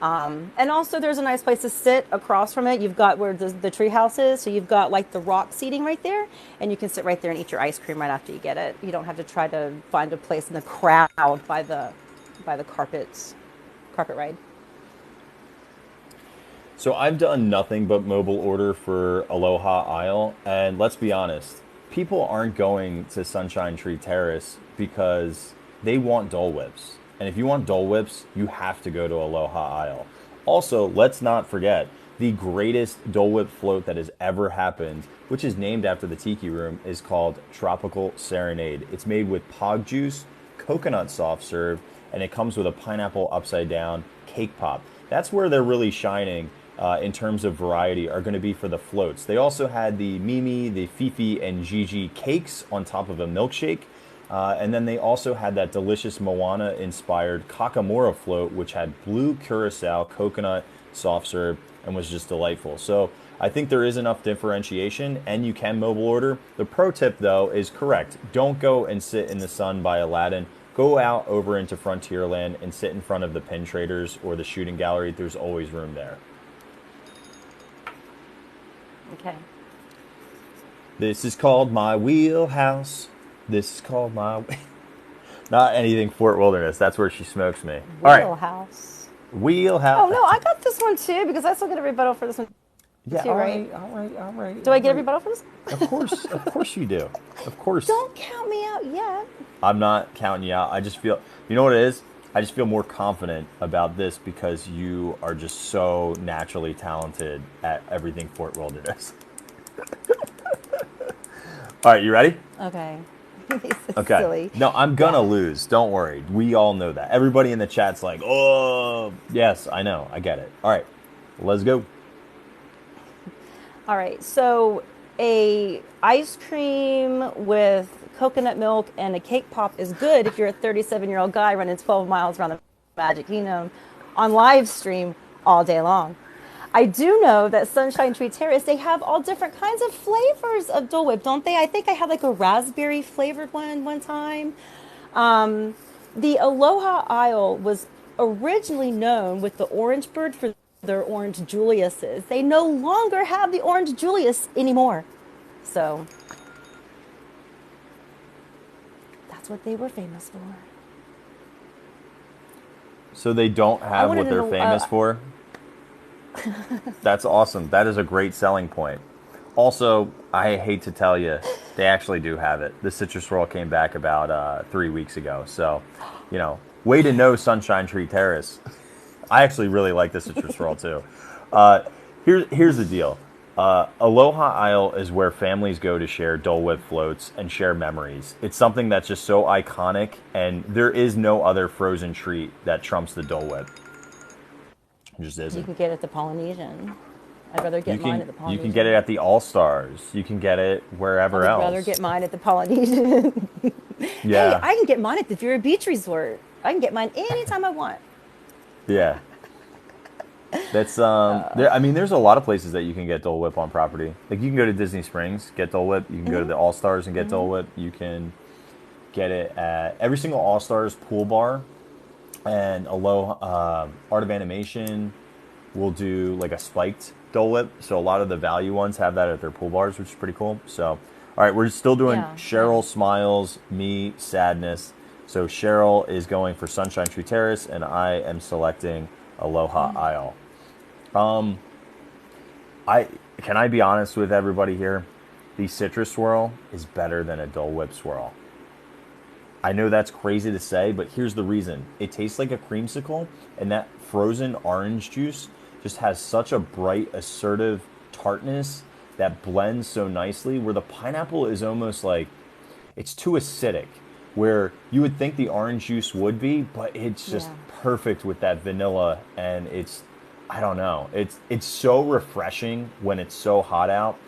And also, there's a nice place to sit across from it. You've got where the tree house is, so you've got like the rock seating right there, and you can sit right there and eat your ice cream right after you get it. You don't have to try to find a place in the crowd by the carpet ride. So I've done nothing but mobile order for Aloha Isle, and let's be honest, people aren't going to Sunshine Tree Terrace because they want Dole Whips. And if you want Dole Whips, you have to go to Aloha Isle. Also, let's not forget the greatest Dole Whip float that has ever happened, which is named after the Tiki Room, is called Tropical Serenade. It's made with pog juice, coconut soft serve, and it comes with a pineapple upside down cake pop. That's where they're really shining in terms of variety are going to be for the floats. They also had the Mimi, the Fifi, and Gigi cakes on top of a milkshake. And then they also had that delicious Moana-inspired Kakamora float, which had blue curacao, coconut, soft serve, and was just delightful. So I think there is enough differentiation, and you can mobile order. The pro tip, though, is correct. Don't go and sit in the sun by Aladdin. Go out over into Frontierland and sit in front of the pin traders or the shooting gallery. There's always room there. Okay. This is called my wheelhouse. This is called my... Not anything Fort Wilderness. That's where she smokes me. All right. Wheelhouse. Wheelhouse. Oh no, I got this one too because I still get a rebuttal for this one Yeah, too, right? all right. Do I get a rebuttal for this? Of course you do. Of course. Don't count me out yet. I'm not counting you out. I just feel, you know what it is? I just feel more confident about this because you are just so naturally talented at everything Fort Wilderness. All right, you ready? Okay. Okay. Silly. No, I'm gonna lose. Don't worry. We all know that. Everybody in the chat's like, "Oh, yes, I know. I get it." All right, let's go. All right. So a ice cream with coconut milk and a cake pop is good if you're a 37-year-old guy running 12 miles around the Magic Kingdom on live stream all day long. I do know that Sunshine Tree Terrace, they have all different kinds of flavors of Dole Whip, don't they? I think I had like a raspberry flavored one time. The Aloha Isle was originally known with the orange bird for their orange Juliuses. They no longer have the orange Julius anymore. So that's what they were famous for. So they don't I have wanted what to they're know. famous for? That's awesome. That is a great selling point. Also, I hate to tell you, they actually do have it. The citrus swirl came back about 3 weeks ago. So, way to know Sunshine Tree Terrace. I actually really like the citrus swirl too. Uh, here's the deal. Aloha Isle is where families go to share Dole Whip floats and share memories. It's something that's just so iconic, and there is no other frozen treat that trumps the Dole Whip. It just You isn't. can get it at the Polynesian. I'd rather get mine at the You can Polynesian. get it at the All Stars. You can get it I wherever would else. rather get mine at the Polynesian. Hey, Yeah, I can get mine at the Vero Beach Resort. I can get mine anytime I want. yeah. That's there. I mean, there's a lot of places that you can get Dole Whip on property. Like you can go to Disney Springs, get Dole Whip. You can go to the All Stars and get Dole Whip. You can get it at every single All Stars pool bar, and Aloha Art of Animation will do like a spiked Dole Whip. So a lot of the value ones have that at their pool bars, which is pretty cool. So, all right, we're still doing Yeah, Cheryl yeah. Smiles, me Sadness. So Cheryl is going for Sunshine Tree Terrace, and I am selecting Aloha Isle. I can I be honest with everybody here? The citrus swirl is better than a Dole Whip swirl. I know that's crazy to say, but here's the reason. It tastes like a creamsicle, and that frozen orange juice just has such a bright, assertive tartness that blends so nicely, where the pineapple is almost like it's too acidic, where you would think the orange juice would be, but it's just Yeah. perfect with that vanilla, and I don't know, it's so refreshing when it's so hot out.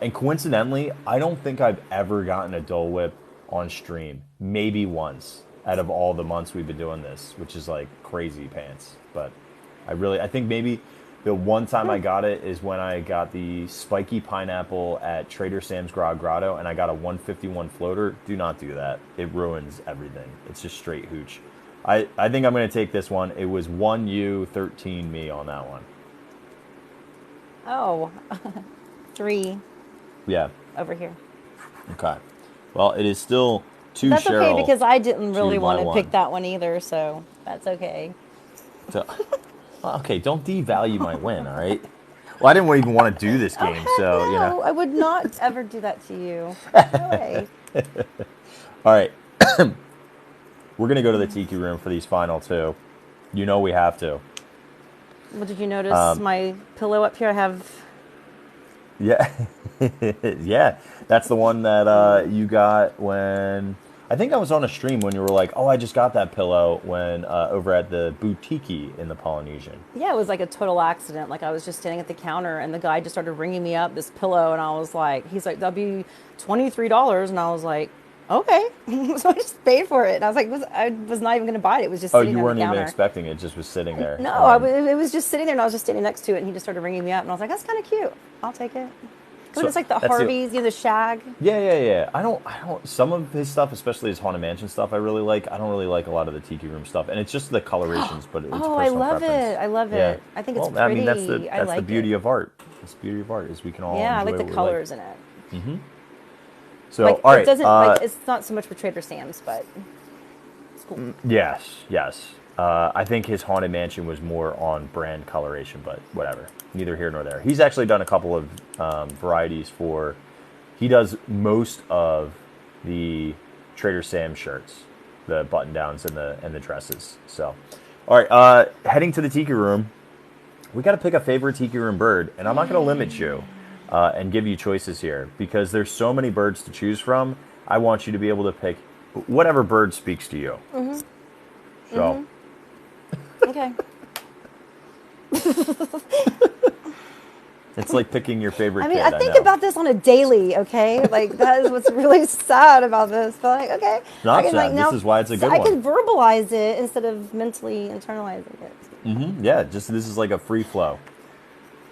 And coincidentally, I don't think I've ever gotten a Dole Whip on stream. Maybe once out of all the months we've been doing this, which is like crazy pants. But I think maybe the one time I got it is when I got the spiky pineapple at Trader Sam's Grotto, and I got a 151 floater. Do not do that. It ruins everything. It's just straight hooch. I think I'm going to take this one. It was 1U, 13 me on that one. Oh, 3 Yeah. over here. Okay. Well, it is still 2 That's okay Cheryl. because I didn't really my want to one. pick that one either, so that's okay. So, okay, don't devalue my win, all right? Well, I didn't even want to do this Oh, game, heck so, no. I would not ever do that to you. No way. All right. We're going to go to the Tiki room for these final 2. You know we have to. Well, did you notice my pillow up here? I have. Yeah. Yeah. That's the one that you got when... I think I was on a stream when you were like, oh, I just got that pillow when over at the boutique in the Polynesian. Yeah, it was like a total accident. Like I was just standing at the counter and the guy just started ringing me up this pillow, and I was like, he's like, that'll be $23, and I was like, okay. So I just paid for it. And I was like, I was not even going to buy it. It was just Oh, sitting you on the weren't even counter. expecting it. It just was sitting there. No, it was just sitting there, and I was just standing next to it, and he just started ringing me up, and I was like, that's kind of cute. I'll take it. Because it's like the Harveys, the shag. Yeah. I don't. Some of his stuff, especially his Haunted Mansion stuff, I really like. I don't really like a lot of the Tiki Room stuff, and it's just the colorations. But it's Oh, personal I love preference. it. I love it. I think it's well, I mean, pretty. that's like the beauty it. of art. It's the beauty of art is we can all Yeah, I enjoy like the what we colors in it. So, Like all right. it doesn't like it's not so much for Trader Sam's, but it's cool. Yes. I think his Haunted Mansion was more on brand coloration, but whatever. Neither here nor there. He's actually done a couple of varieties for. He does most of the Trader Sam's shirts, the button downs and the dresses. So, all right. Heading to the Tiki Room, we got to pick a favorite Tiki Room bird, and I'm not going to limit you and give you choices here because there's so many birds to choose from. I want you to be able to pick whatever bird speaks to you. So. Okay. It's like picking your favorite I mean, kid. I think know. about this on a daily, okay? Like, that is what's really sad about this. But, like, okay. Not I can, sad. like, now, This is why it's a good I one. can verbalize it instead of mentally internalizing it. Yeah, just this is like a free flow.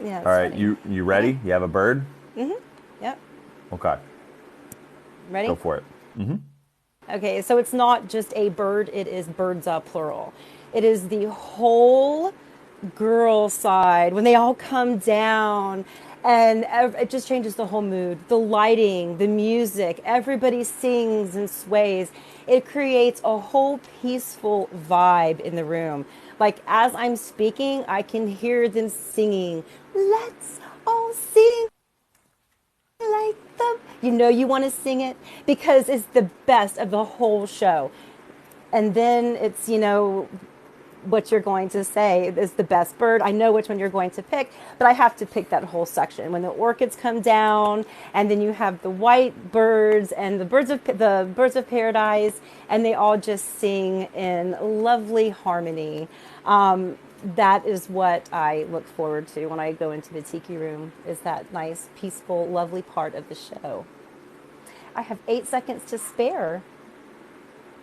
Yeah. All right, funny. you ready? You have a bird? Yep. Okay, Ready? go for it. Okay, so it's not just a bird, it is birds plural. It is the whole girl side, when they all come down, and it just changes the whole mood. The lighting, the music, everybody sings and sways. It creates a whole peaceful vibe in the room. Like as I'm speaking, I can hear them singing, "Let's all sing like the," you want to sing it because it's the best of the whole show. And then it's, what you're going to say is the best bird. I know which one you're going to pick, but I have to pick that whole section. When the orchids come down, and then you have the white birds and the birds of paradise, and they all just sing in lovely harmony. That is what I look forward to when I go into the Tiki room, is that nice, peaceful, lovely part of the show. I have 8 seconds to spare.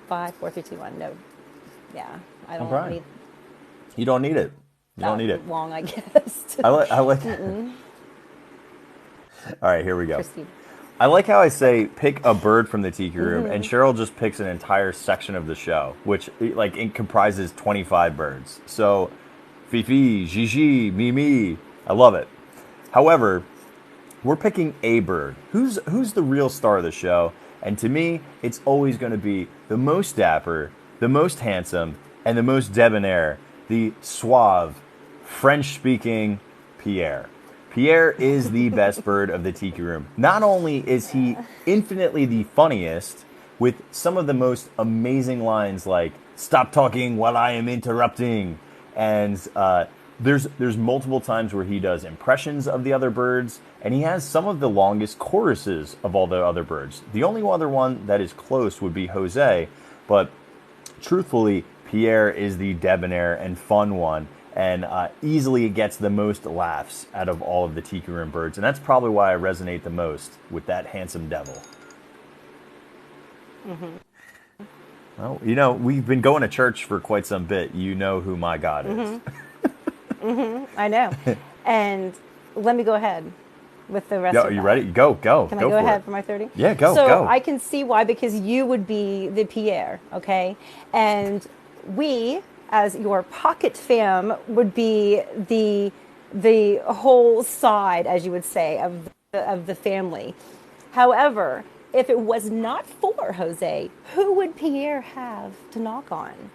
5, 4, 3, 2, 1. No. Yeah. I don't need. You don't need it. You don't need it. Long, I guess. I like. All right, here we go. Christine. I like how I say pick a bird from the Tiki room, and Cheryl just picks an entire section of the show, which it comprises 25 birds. So, Fifi, Gigi, Mimi, I love it. However, we're picking a bird. Who's the real star of the show? And to me, it's always going to be the most dapper, the most handsome, and the most debonair, the suave, French-speaking Pierre. Pierre is the best bird of the Tiki room. Not only is he infinitely the funniest, with some of the most amazing lines like, "Stop talking while I am interrupting," and there's multiple times where he does impressions of the other birds, and he has some of the longest choruses of all the other birds. The only other one that is close would be Jose, but truthfully, Pierre is the debonair and fun one, and easily gets the most laughs out of all of the Tiki room birds, and that's probably why I resonate the most with that handsome devil. Well, we've been going to church for quite some bit. You know who my God is. I know. And let me go ahead with the rest of Are you ready? Go. Can I go ahead for my 30? Yeah, go. So I can see why, because you would be the Pierre, okay? And we, as your pocket fam, would be the whole side, as you would say, of the family. However, if it was not for Jose, who would Pierre have to knock on?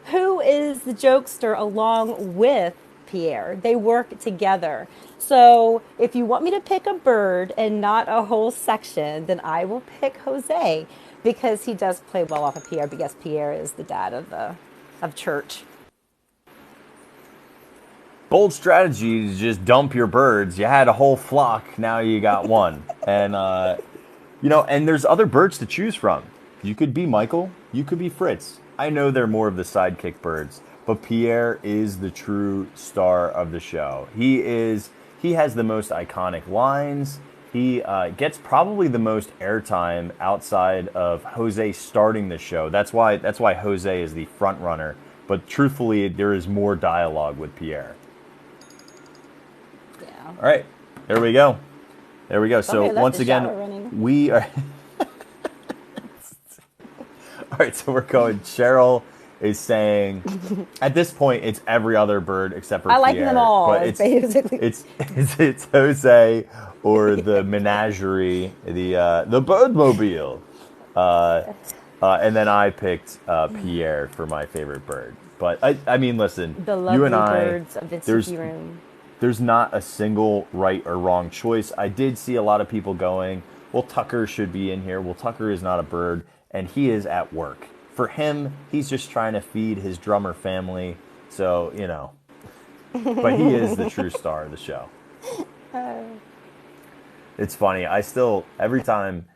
Who is the jokester along with Pierre? They work together. So if you want me to pick a bird and not a whole section, then I will pick Jose, because he does play well off of Pierre, because Pierre is the dad of church. Bold strategy to just dump your birds. You had a whole flock, now you got one. And and there's other birds to choose from. You could be Michael, you could be Fritz. I know they're more of the sidekick birds, but Pierre is the true star of the show. He has the most iconic lines. He gets probably the most airtime outside of Jose starting the show. That's why Jose is the front runner. But truthfully, there is more dialogue with Pierre. Yeah. All right, there we go. So once again, we are. All right, so we're going. Cheryl is saying, at this point, it's every other bird except for Pierre. I like them all. But it's Jose or the menagerie, the birdmobile, and then I picked Pierre for my favorite bird. But I mean, listen, the lovely you and I, birds of the Tiki room. There's not a single right or wrong choice. I did see a lot of people going, well, Tucker should be in here. Well, Tucker is not a bird, and he is at work. For him, he's just trying to feed his drummer family. So, but he is the true star of the show. It's funny. Every time.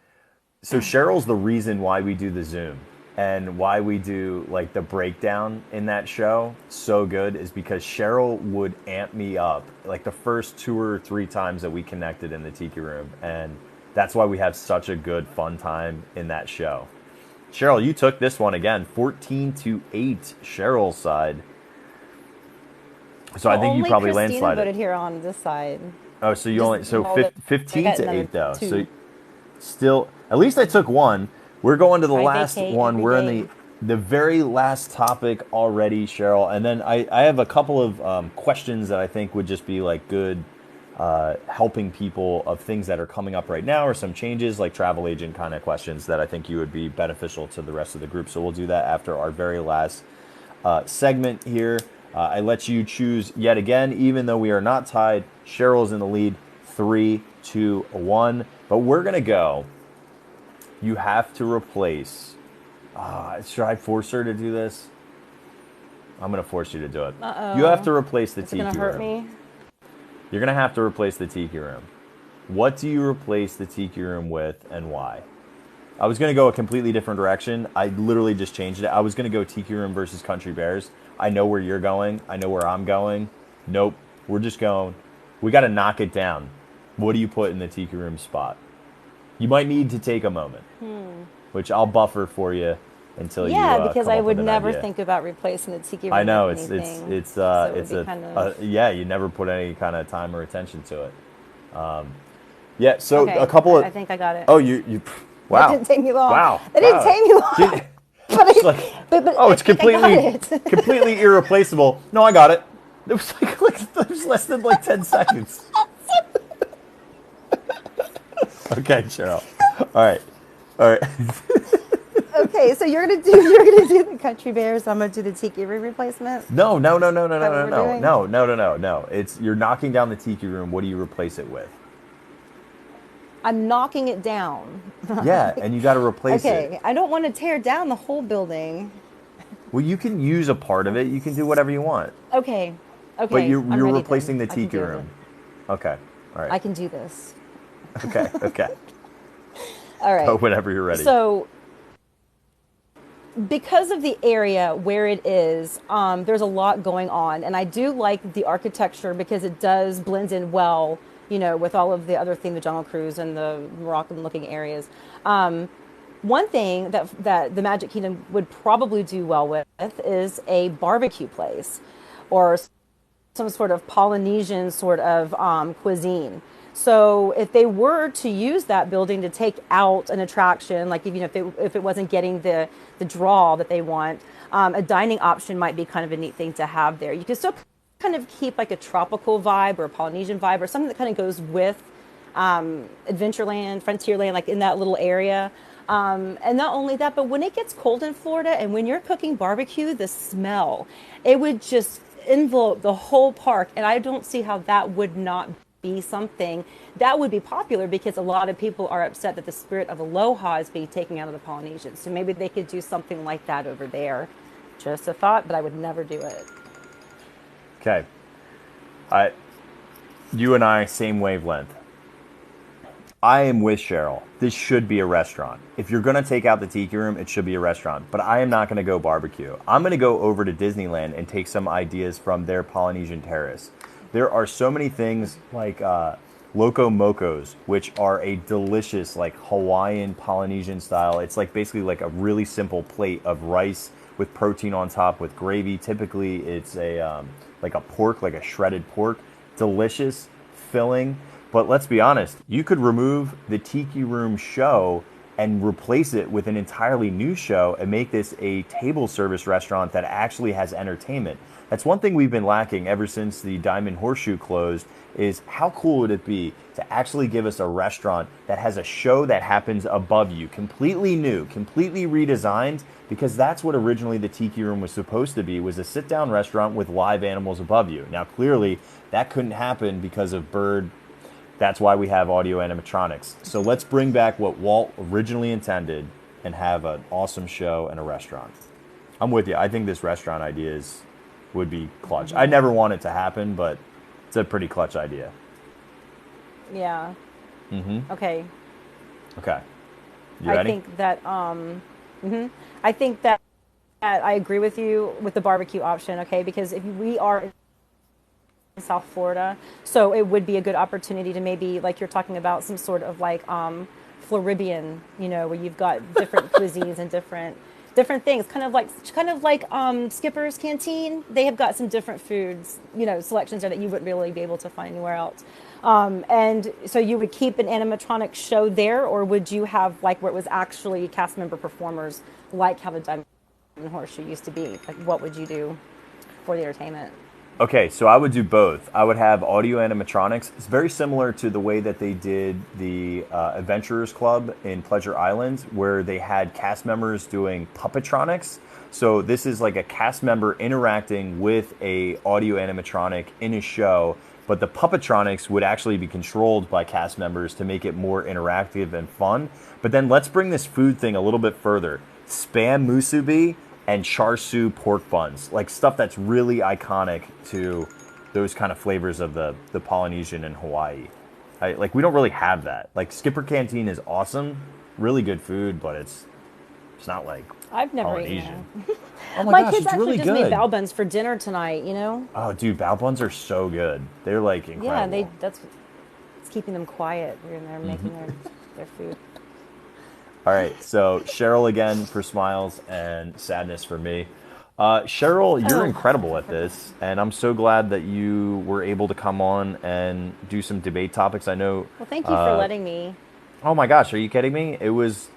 So Cheryl's the reason why we do the Zoom and why we do like the breakdown in that show so good is because Cheryl would amp me up like the first 2 or 3 times that we connected in the Tiki room. And that's why we have such a good fun time in that show. Cheryl, you took this one again, 14-8, Cheryl's side. So I think you probably landslided. Only Christina voted here on this side. Oh, so you only 15-8 though. 2. So still, at least I took one. We're going to the last one. We're in the the very last topic already, Cheryl, and then I have a couple of questions that I think would just be like good helping people of things that are coming up right now or some changes, like travel agent kind of questions that I think you would be beneficial to the rest of the group. So we'll do that after our very last segment here. I let you choose yet again, even though we are not tied. Cheryl's in the lead, 3, 2, 1. But we're going to go. You have to replace. Should I force her to do this? I'm going to force you to do it. Uh-oh. You have to replace the Tiki room. It's going to hurt me. You're going to have to replace the Tiki room. What do you replace the Tiki room with and why? I was going to go a completely different direction. I literally just changed it. I was going to go Tiki room versus Country Bears. I know where you're going. I know where I'm going. Nope. We're just going. We got to knock it down. What do you put in the Tiki room spot? You might need to take a moment, which I'll buffer for you until you because come I up would with an never idea. think about replacing the Tiki room. I know with anything. You never put any kind of time or attention to it. So okay, a couple of I think I got it. Oh, you wow. That didn't take me long. Wow. That didn't take me long. It's completely irreplaceable. No, I got it. It was it was less than 10 seconds. Okay, Cheryl. All right. Okay, so you're gonna do the Country Bears. I'm gonna do the Tiki room replacement. No. It's you're knocking down the Tiki room. What do you replace it with? I'm knocking it down. Yeah, and you got to replace it. Okay, I don't want to tear down the whole building. Well, you can use a part of it. You can do whatever you want. Okay. But you're replacing the Tiki room. Okay. All right. I can do this. Okay. All right. Oh, whenever you're ready. So, because of the area where it is, there's a lot going on, and I do like the architecture because it does blend in well, with all of the other theme, the Jungle Cruise and the Moroccan-looking areas. One thing that the Magic Kingdom would probably do well with is a barbecue place, or some sort of Polynesian sort of cuisine. So if they were to use that building to take out an attraction, like if it wasn't getting the draw that they want, a dining option might be kind of a neat thing to have there. You can still kind of keep like a tropical vibe or a Polynesian vibe or something that kind of goes with Adventureland, Frontierland, like in that little area. And not only that, but when it gets cold in Florida and when you're cooking barbecue, the smell, it would just envelope the whole park. And I don't see how that would not be something that would be popular, because a lot of people are upset that the spirit of aloha is being taken out of the Polynesians. So maybe they could do something like that over there. Just a thought, but I would never do it. Okay. You and I, same wavelength. I am with Cheryl. This should be a restaurant. If you're going to take out the Tiki room, it should be a restaurant. But I am not going to go barbecue. I'm going to go over to Disneyland and take some ideas from their Polynesian terrace. There are so many things like Loco Mocos, which are a delicious like Hawaiian Polynesian style. It's like basically like a really simple plate of rice with protein on top with gravy. Typically it's a like a pork, like a shredded pork. Delicious, filling. But let's be honest, you could remove the Tiki Room show and replace it with an entirely new show and make this a table service restaurant that actually has entertainment. That's one thing we've been lacking ever since the Diamond Horseshoe closed, is how cool would it be to actually give us a restaurant that has a show that happens above you, completely new, completely redesigned, because that's what originally the Tiki Room was supposed to be, was a sit-down restaurant with live animals above you. Now, clearly, that couldn't happen because of bird. That's why we have audio animatronics. So let's bring back what Walt originally intended and have an awesome show and a restaurant. I'm with you. I think this restaurant idea would be clutch. I never want it to happen, but it's a pretty clutch idea. Yeah. Okay. You ready? I think that I think that I agree with you with the barbecue option, okay? Because if we are in South Florida, so it would be a good opportunity to maybe, like you're talking about, some sort of like Floridian, where you've got different cuisines and different things, kind of like Skipper's Canteen. They have got some different foods, selections there that you wouldn't really be able to find anywhere else. And so you would keep an animatronic show there, or would you have like where it was actually cast member performers, like how the Diamond Horseshoe used to be? Like, what would you do for the entertainment? Okay, so I would do both. I would have audio animatronics. It's very similar to the way that they did the Adventurers Club in Pleasure Island, where they had cast members doing puppetronics. So this is like a cast member interacting with a audio animatronic in a show, but the puppetronics would actually be controlled by cast members to make it more interactive and fun. But then let's bring this food thing a little bit further. Spam musubi and char siu pork buns, like stuff that's really iconic to those kind of flavors of the Polynesian and Hawaii. Like we don't really have that. Like Skipper Canteen is awesome, really good food, but it's not like I've never Polynesian. eaten that. Oh my My gosh, kids it's actually really just good. made bao buns for dinner tonight, you know? Oh, dude, bao buns are so good. They're like incredible. Yeah, that's it's keeping them quiet when they're making their food. All right, so Cheryl again for smiles and sadness for me. Cheryl, you're incredible at this, and I'm so glad that you were able to come on and do some debate topics. I know. Well, thank you for letting me. Oh my gosh, are you kidding me? It was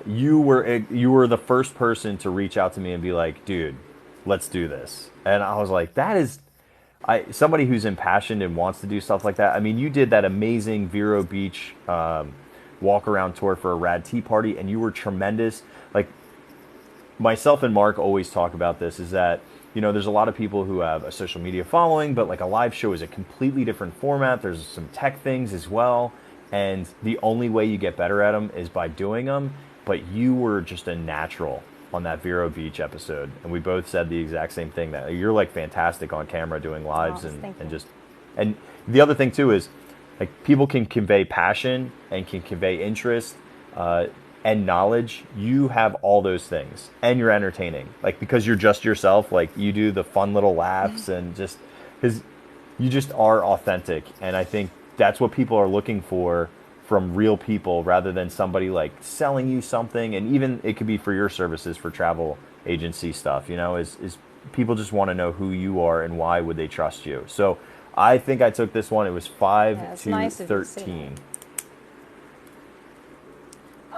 you were the first person to reach out to me and be like, dude, let's do this. And I was like, that is somebody who's impassioned and wants to do stuff like that. I mean, you did that amazing Vero Beach walk around tour for a Rad Tea Party, and you were tremendous. Like myself and Marc always talk about this, is that, you know, there's a lot of people who have a social media following, but like a live show is a completely different format. There's some tech things as well, and the only way you get better at them is by doing them. But you were just a natural on that Vero Beach episode, and we both said the exact same thing, that you're like fantastic on camera doing lives. And the other thing too is, like, people can convey passion and can convey interest and knowledge. You have all those things, and you're entertaining. Like, because you're just yourself. Like, you do the fun little laughs, and just because you just are authentic. And I think that's what people are looking for from real people, rather than somebody like selling you something. And even it could be for your services for travel agency stuff. You know, is people just want to know who you are and why would they trust you. So I think I took this one. It was 5 to 13.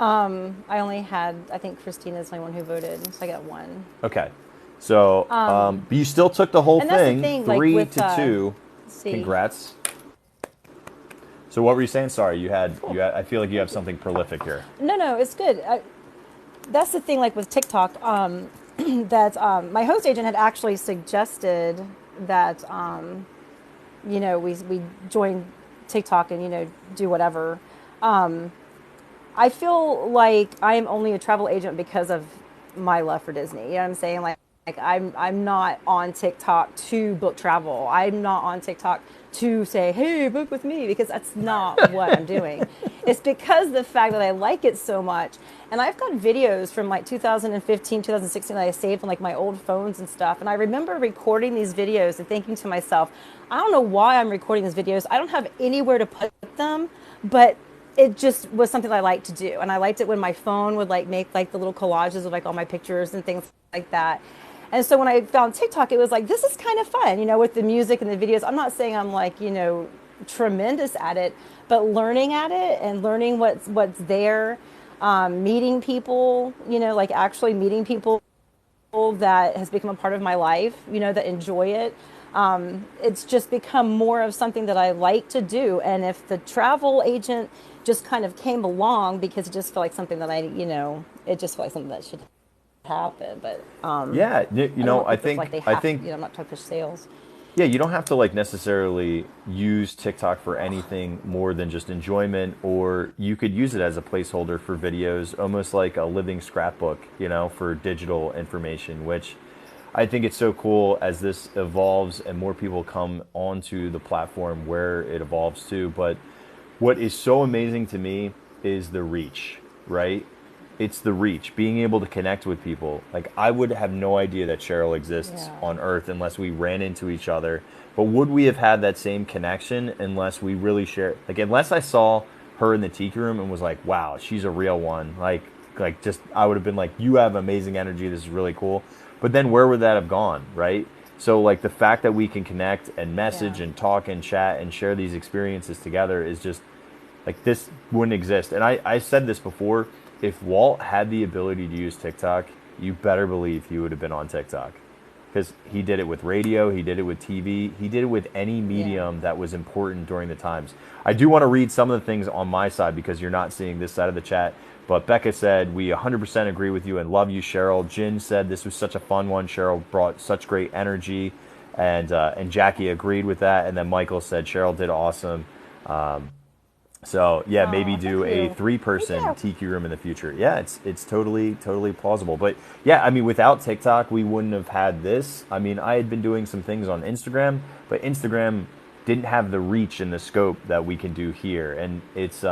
I only had, I think Christina's the only one who voted, so I got 1. Okay. So, but you still took the whole and that's thing, the thing, 3 like with, to 2. see. Congrats. So what were you saying? Sorry, you had, I feel like you have something prolific here. No, it's good. That's the thing, like with TikTok, that my host agent had actually suggested that, you know, we join TikTok and, you know, do whatever. I feel like I am only a travel agent because of my love for Disney. You know what I'm saying? Like I'm not on TikTok to book travel. I'm not on TikTok to say, hey, book with me, because that's not what I'm doing. It's because of the fact that I like it so much. And I've got videos from like 2015, 2016 that I saved on like my old phones and stuff. And I remember recording these videos and thinking to myself, I don't know why I'm recording these videos. I don't have anywhere to put them, but it just was something I liked to do. And I liked it when my phone would like make like the little collages of like all my pictures and things like that. And so when I found TikTok, it was like, this is kind of fun, you know, with the music and the videos. I'm not saying I'm like, you know, tremendous at it, but learning at it and learning what's there, meeting people, you know, like actually meeting people that has become a part of my life, you know, that enjoy it. It's just become more of something that I like to do. And if the travel agent just kind of came along because it just felt like something that it just felt like something that should happen. But yeah, you know, I think you know, I'm not trying to push sales. Yeah, you don't have to like necessarily use TikTok for anything more than just enjoyment, or you could use it as a placeholder for videos, almost like a living scrapbook, you know, for digital information, which I think it's so cool as this evolves and more people come onto the platform where it evolves to. But what is so amazing to me is the reach, right? It's the reach, being able to connect with people. Like, I would have no idea that Cheryl exists on Earth unless we ran into each other. But would we have had that same connection unless we really share? Like, unless I saw her in the Tiki room and was like, wow, she's a real one. Like just, I would have been like, you have amazing energy. This is really cool. But then where would that have gone, right? So, like, the fact that we can connect and message and talk and chat and share these experiences together is just, like, this wouldn't exist. And I said this before. If Walt had the ability to use TikTok, you better believe he would have been on TikTok. Because he did it with radio, he did it with TV, he did it with any medium that was important during the times. I do want to read some of the things on my side because you're not seeing this side of the chat. But Becca said, we 100% agree with you and love you, Cheryl. Jin said, this was such a fun one. Cheryl brought such great energy. And Jackie agreed with that. And then Michael said, Cheryl did awesome. So yeah, maybe do a 3-person Tiki room in the future. Yeah, it's totally plausible. But yeah, I mean, without TikTok, we wouldn't have had this. I mean, I had been doing some things on Instagram, but Instagram didn't have the reach and the scope that we can do here. And it's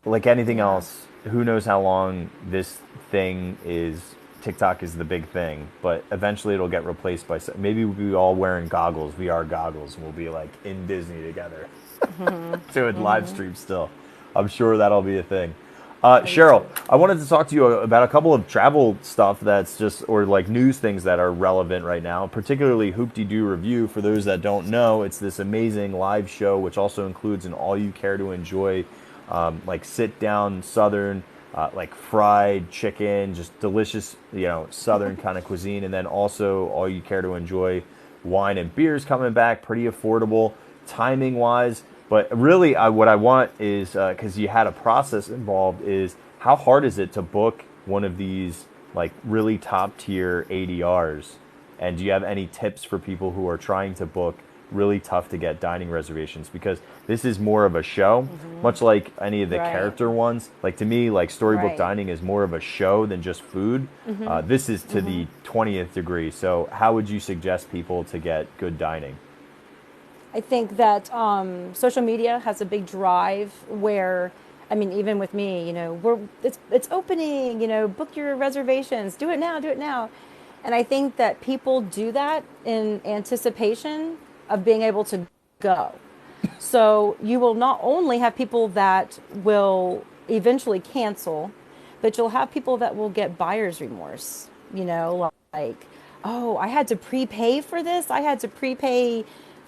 like anything else, who knows how long this thing is. TikTok is the big thing, but eventually it'll get replaced by maybe we'll be all wearing goggles, VR goggles, and we'll be like in Disney together. Doing live stream still. I'm sure that'll be a thing. Cheryl, I wanted to talk to you about a couple of travel stuff that's just, or like news things that are relevant right now, particularly Hoop-de-Doo Review. For those that don't know, it's this amazing live show, which also includes an all you care to enjoy, like sit down Southern, like fried chicken, just delicious, Southern kind of cuisine. And then also all you care to enjoy wine and beers coming back, pretty affordable timing wise. But really, what I want is, because you had a process involved, is how hard is it to book one of these like really top tier ADRs? And do you have any tips for people who are trying to book really tough to get dining reservations? Because this is more of a show, much like any of the character ones. Like to me, like Storybook Dining is more of a show than just food. This is to the 20th degree. So how would you suggest people to get good dining? I think that social media has a big drive where, I mean, even with me, it's opening, book your reservations, do it now. And I think that people do that in anticipation of being able to go. So you will not only have people that will eventually cancel, but you'll have people that will get buyer's remorse, like, oh, I had to prepay for this. I had to prepay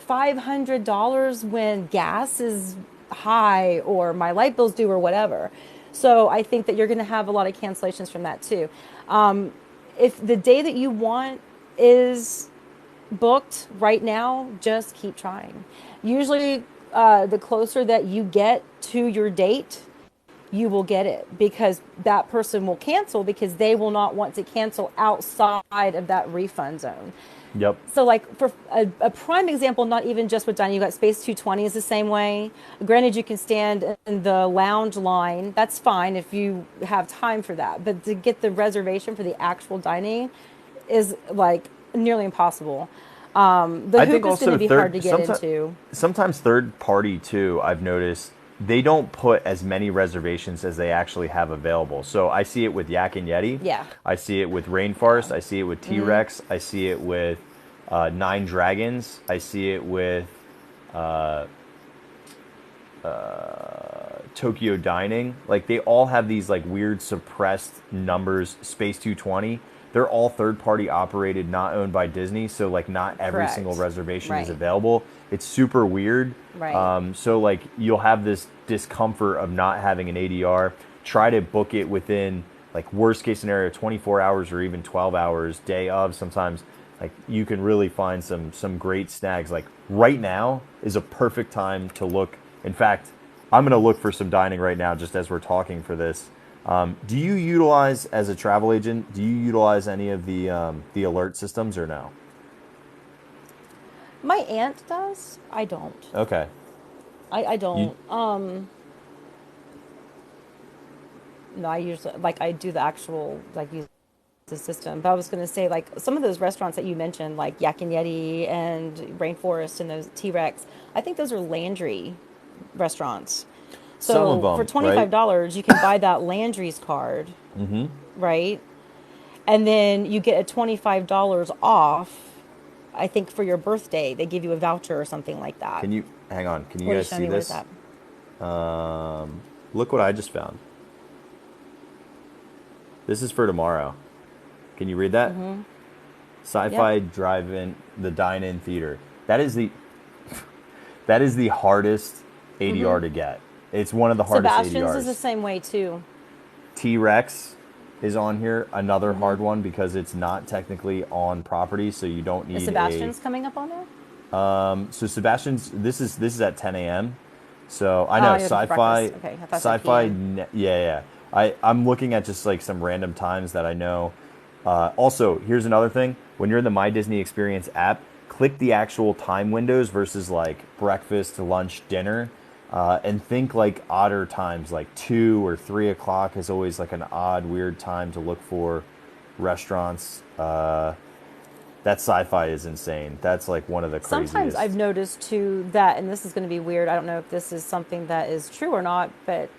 $500 when gas is high or my light bill's due or whatever. So I think that you're going to have a lot of cancellations from that too. If the day that you want is booked right now, just keep trying. Usually the closer that you get to your date, you will get it, because that person will cancel because they will not want to cancel outside of that refund zone. Yep. So like for a prime example, not even just with dining, you got Space 220 is the same way. Granted, you can stand in the lounge line. That's fine if you have time for that. But to get the reservation for the actual dining is like nearly impossible. The Hoop is going to be hard to get into. Sometimes third party too, I've noticed, they don't put as many reservations as they actually have available. So I see it with Yak and Yeti. Yeah. I see it with Rainforest. I see it with T-Rex. I see it with Nine Dragons. I see it with Tokyo Dining. Like they all have these like weird suppressed numbers. Space 220. They're all third-party operated, not owned by Disney. So like not every single reservation is available. It's super weird. Right. So like you'll have this discomfort of not having an ADR. Try to book it within like worst case scenario 24 hours or even 12 hours day of. Sometimes like you can really find some great snags. Like right now is a perfect time to look. In fact, I'm going to look for some dining right now just as we're talking for this. Do you utilize, as a travel agent, do you utilize any of the alert systems or no? My aunt does. I don't. Okay. I don't. No, I usually, like, I do the actual, like, use the system. But I was going to say, like, some of those restaurants that you mentioned, like Yak and Yeti and Rainforest and those T-Rex, I think those are Landry restaurants. So some of them, for $25, you can buy that Landry's card, right? And then you get a $25 off, I think, for your birthday. They give you a voucher or something like that. Can you, hang on, can you guys see this? Look what I just found. This is for tomorrow. Can you read that? Sci-Fi Drive-In, the Dine-In Theater. That is the hardest ADR to get. It's one of the hardest Sebastian's ADRs. is the same way too. T-Rex is on here, another hard one because it's not technically on property, so you don't need Is Sebastian's coming up on there? So Sebastian's, this is at 10 a.m. So I Oh, know you're looking for sci-fi, breakfast. Okay, I thought it said PM. yeah. I'm looking at just like some random times that I know. Also, here's another thing. When you're in the My Disney Experience app, click the actual time windows versus like breakfast, lunch, dinner, and think like odder times, like 2 or 3 o'clock is always like an odd, weird time to look for restaurants. That sci-fi is insane. That's like one of the Sometimes craziest. I've noticed too that, and this is going to be weird. I don't know if this is something that is true or not, but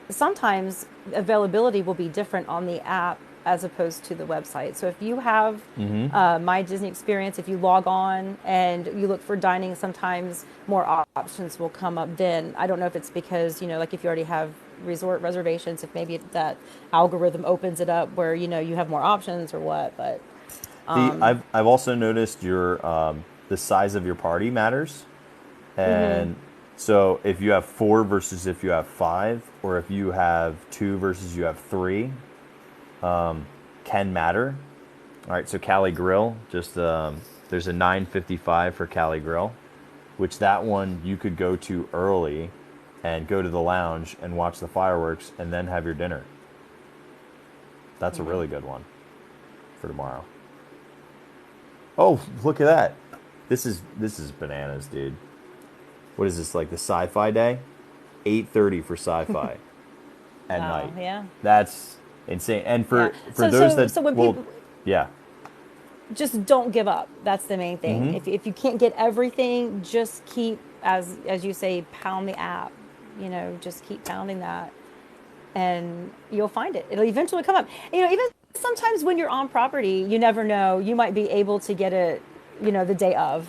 sometimes availability will be different on the app as opposed to the website. So if you have My Disney Experience, if you log on and you look for dining, sometimes more options will come up then. I don't know if it's because, like if you already have resort reservations, if maybe that algorithm opens it up where, you have more options or what, but I've also noticed the size of your party matters, and so if you have 4 versus if you have 5, or if you have 2 versus you have 3, can matter. All right, so Cali Grill, just there's a 9:55 for Cali Grill, which that one you could go to early and go to the lounge and watch the fireworks and then have your dinner. That's a really good one for tomorrow. Oh, look at that. This is bananas, dude. What is this, like the sci-fi day? 8:30 for sci-fi at night. Yeah. That's insane. And for So, those so, that so when well, people yeah. just don't give up. That's the main thing. If you can't get everything, just keep, as you say, pound the app. Just keep pounding that, and you'll find it. It'll eventually come up. Even sometimes when you're on property, you never know. You might be able to get it, the day of,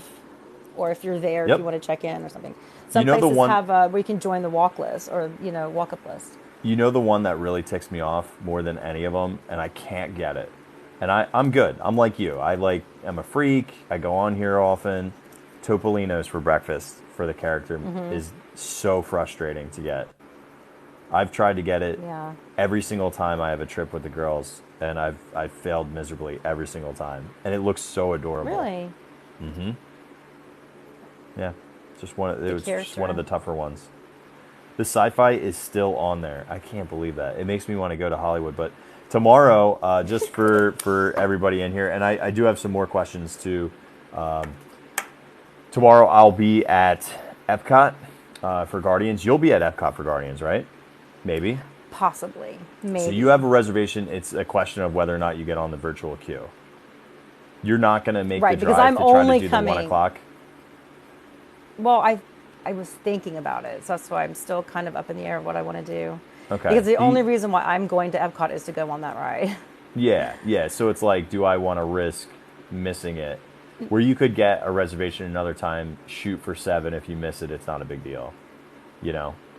or if you're there, if Yep. you want to check in or something. Some The places one have where you can join the walk list or walk up list. the one that really ticks me off more than any of them, and I can't get it. And I'm good. I'm like you. I'm a freak. I go on here often. Topolino's for breakfast for the character is so frustrating to get. I've tried to get it every single time I have a trip with the girls, and I've failed miserably every single time. And it looks so adorable. Really? Yeah. It was just one of character. the tougher ones. The sci-fi is still on there. I can't believe that. It makes me want to go to Hollywood. But tomorrow, just for everybody in here, and I do have some more questions too. Tomorrow I'll be at Epcot for Guardians. You'll be at Epcot for Guardians, right? Maybe. Possibly. Maybe. So you have a reservation. It's a question of whether or not you get on the virtual queue. You're not going to make the Right, because drive I'm to try only to do the 1 coming- o'clock. Well, I was thinking about it, so that's why I'm still kind of up in the air of what I want to do. Okay. Because the only reason why I'm going to Epcot is to go on that ride. Yeah. So it's like, do I want to risk missing it? Where you could get a reservation another time, shoot for 7. If you miss it, it's not a big deal.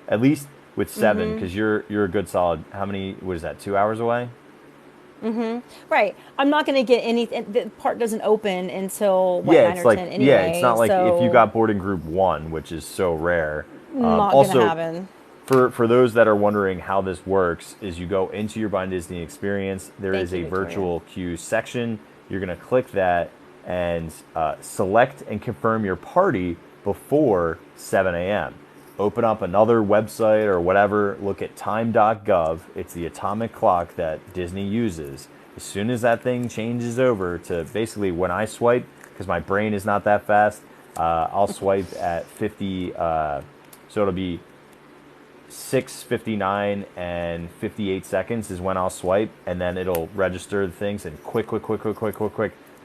At least with 7, because you're a good solid. How many? What is that? 2 hours away? Right. I'm not going to get anything. The park doesn't open until 9 it's or like 10 anyway. yeah, it's not like so if you got boarding group 1, which is so rare. not Also, going to happen. for those that are wondering how this works, is you go into your Bind Disney Experience. There Thank is you, a Victoria. virtual queue section. You're going to click that and select and confirm your party before 7 a.m. Open up another website or whatever. Look at time.gov. It's the atomic clock that Disney uses. As soon as that thing changes over to basically when I swipe, because my brain is not that fast, I'll swipe at 50. So it'll be 6:59 and 58 seconds is when I'll swipe, and then it'll register the things and quick,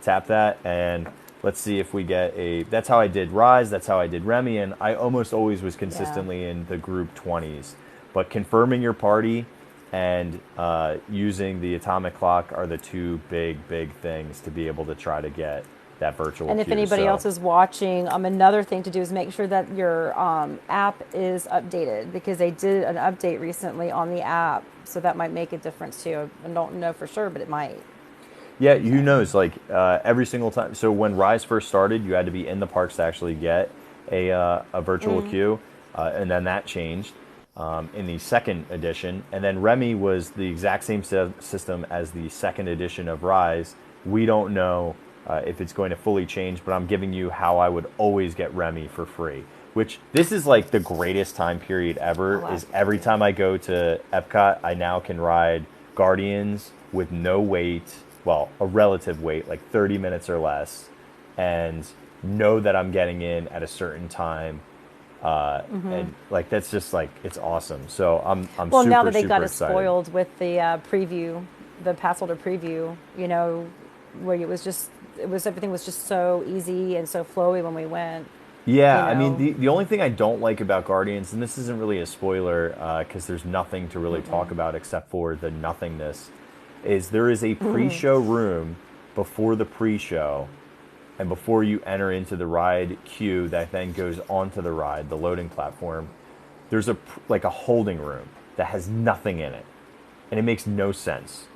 tap that, and let's see if we get a. That's how I did Rise. That's how I did Remy, and I almost always was consistently in the group 20s. But confirming your party and using the atomic clock are the two big things to be able to try to get that virtual And if queue. anybody So- else is watching, another thing to do is make sure that your app is updated, because they did an update recently on the app, so that might make a difference too. I don't know for sure, but it might. Yeah, who knows? Like every single time. So when Rise first started, you had to be in the parks to actually get a virtual queue, and then that changed. in the second edition. And then Remy was the exact same system as the second edition of Rise. We don't know if it's going to fully change, but I'm giving you how I would always get Remy for free. Which, this is like the greatest time period ever, is every time I go to Epcot, I now can ride Guardians with no wait, well, a relative wait, like 30 minutes or less, and know that I'm getting in at a certain time. And like, that's just like, it's awesome. So I'm Well, super, now that they got super us excited. spoiled with the preview, the pass holder preview, you know, where everything was just so easy and so flowy when we went. Yeah, You I mean, know, the only thing I don't like about Guardians, and this isn't really a spoiler because there's nothing to really talk about except for the nothingness, is there is a pre-show room before the pre-show and before you enter into the ride queue that then goes onto the ride, the loading platform. There's like a holding room that has nothing in it, and it makes no sense.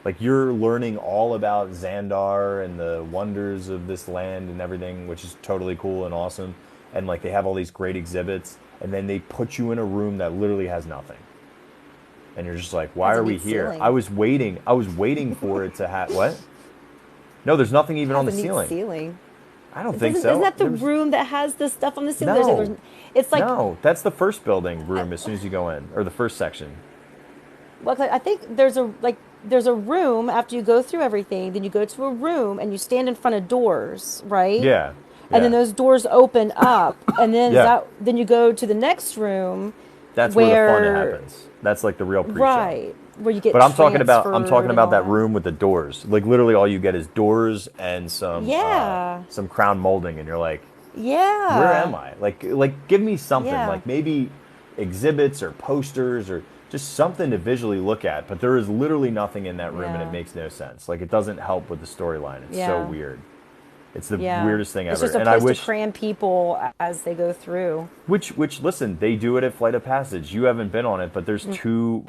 Like, you're learning all about Xandar and the wonders of this land and everything, which is totally cool and awesome. And like, they have all these great exhibits, and then they put you in a room that literally has nothing. And you're just like, why has a are we neat here? ceiling. I was waiting for it to have what? No, there's nothing even on Has the a neat ceiling. ceiling. I don't think so. Isn't that the There was room that has the stuff on the ceiling? no, It's like, no. That's the first building room as soon as you go in, or the first section. well, I think there's a room after you go through everything. Then you go to a room and you stand in front of doors, right? Yeah, And then yeah, those doors open up, and then yeah. then you go to the next room, That's where the fun where happens. That's like the real pre-show. right where you get But I'm talking transferred and about all that that. room with the doors. Like, literally all you get is doors and Yeah, some crown molding, and you're like, where am yeah, I? Like give me something. yeah, Like, maybe exhibits or posters or just something to visually look at. But there is literally nothing in that room, and it yeah, makes no sense. Like, it doesn't help with the storyline. It's so yeah. weird. It's the Yeah. weirdest thing It's ever. just a And I place to wish, cram people as they go through. which listen, they do it at Flight of Passage. You haven't been on it, but there's two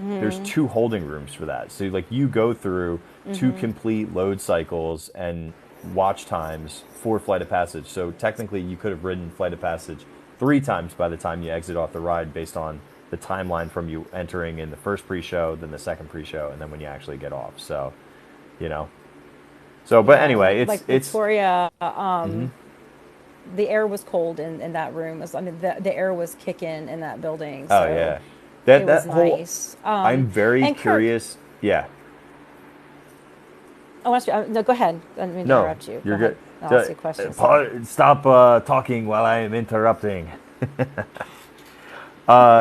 holding rooms for that. So like, you go through two complete load cycles and watch times for Flight of Passage. So technically, you could have ridden Flight of Passage 3 times by the time you exit off the ride, based on the timeline from you entering in the first pre-show, then the second pre-show, and then when you actually get off. So, you know. So, but Yeah, anyway, like it's. Victoria, Mhm. the air was cold in that room. I mean, the air was kicking in that building, Oh so yeah, that it was that whole. nice. I'm very And Kirk, curious. Yeah. I want to no, go ahead. I didn't mean to No, interrupt you. Go you're ahead. good. I'll ask you a question. So, Stop talking while I am interrupting.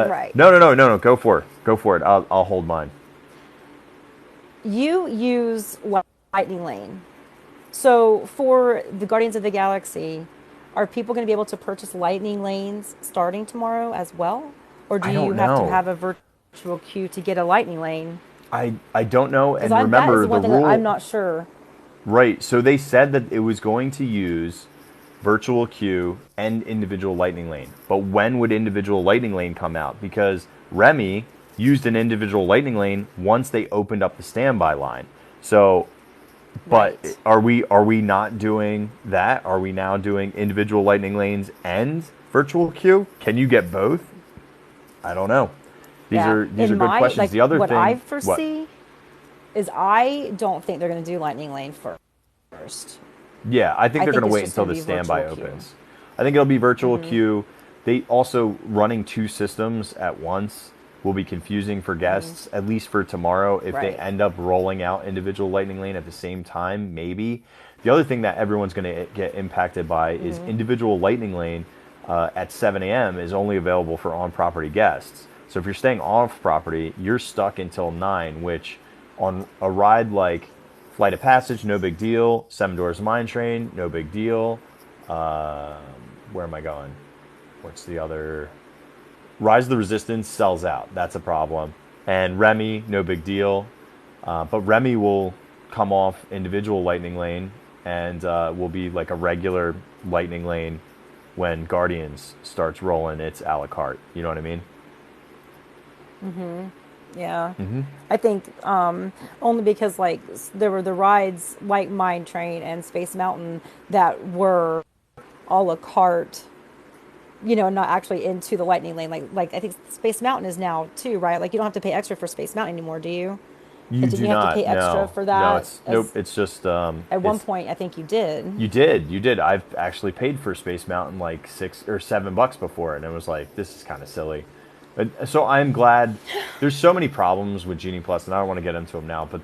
right, No, no, no, no, no. Go for it. Go for it. I'll hold mine. you use Lightning Lane. So for the Guardians of the Galaxy, are people going to be able to purchase Lightning Lanes starting tomorrow as well? Or do I you don't have to know. have a virtual queue to get a Lightning Lane? I don't know. Because And that is remember the the one thing that I'm rule. not sure. Right. So they said that it was going to use virtual queue and individual lightning lane. But when would individual lightning lane come out? Because Remy used an individual lightning lane once they opened up the standby line. So, but Right. are we not doing that? Are we now doing individual lightning lanes and virtual queue? Can you get both? I don't know. These Yeah. are these are In good my, questions. like, The other what I thing, what? foresee is I don't think they're going to do Lightning Lane first. Yeah, I think I they're going think to it's wait just until going to the be standby virtual queue. opens. I think it'll be virtual queue. They also running two systems at once will be confusing for guests, at least for tomorrow. If they Right. end up rolling out individual Lightning Lane at the same time, maybe. The other thing that everyone's going to get impacted by is individual Lightning Lane at 7 a.m. is only available for on-property guests. So if you're staying off-property, you're stuck until 9, which on a ride like Flight of Passage, no big deal. Seven Doors Mine Train, no big deal. Where am I going? What's the other? Rise of the Resistance sells out. That's a problem. And Remy, no big deal. But Remy will come off individual Lightning Lane and will be like a regular Lightning Lane when Guardians starts rolling its a la carte. You know what I mean? Yeah. I think only because like there were the rides like Mine Train and Space Mountain that were a la carte not actually into the lightning lane. Like I think Space Mountain is now too, right? Like you don't have to pay extra for Space Mountain anymore, do you? You Didn't do you have to pay not. extra No, for no. that? It's nope. It's just At one it's point, I think you did. you did. I've actually paid for Space Mountain like $6 or $7 before, and it was like this is kind of silly. But so I'm glad. There's so many problems with Genie Plus, and I don't want to get into them now. But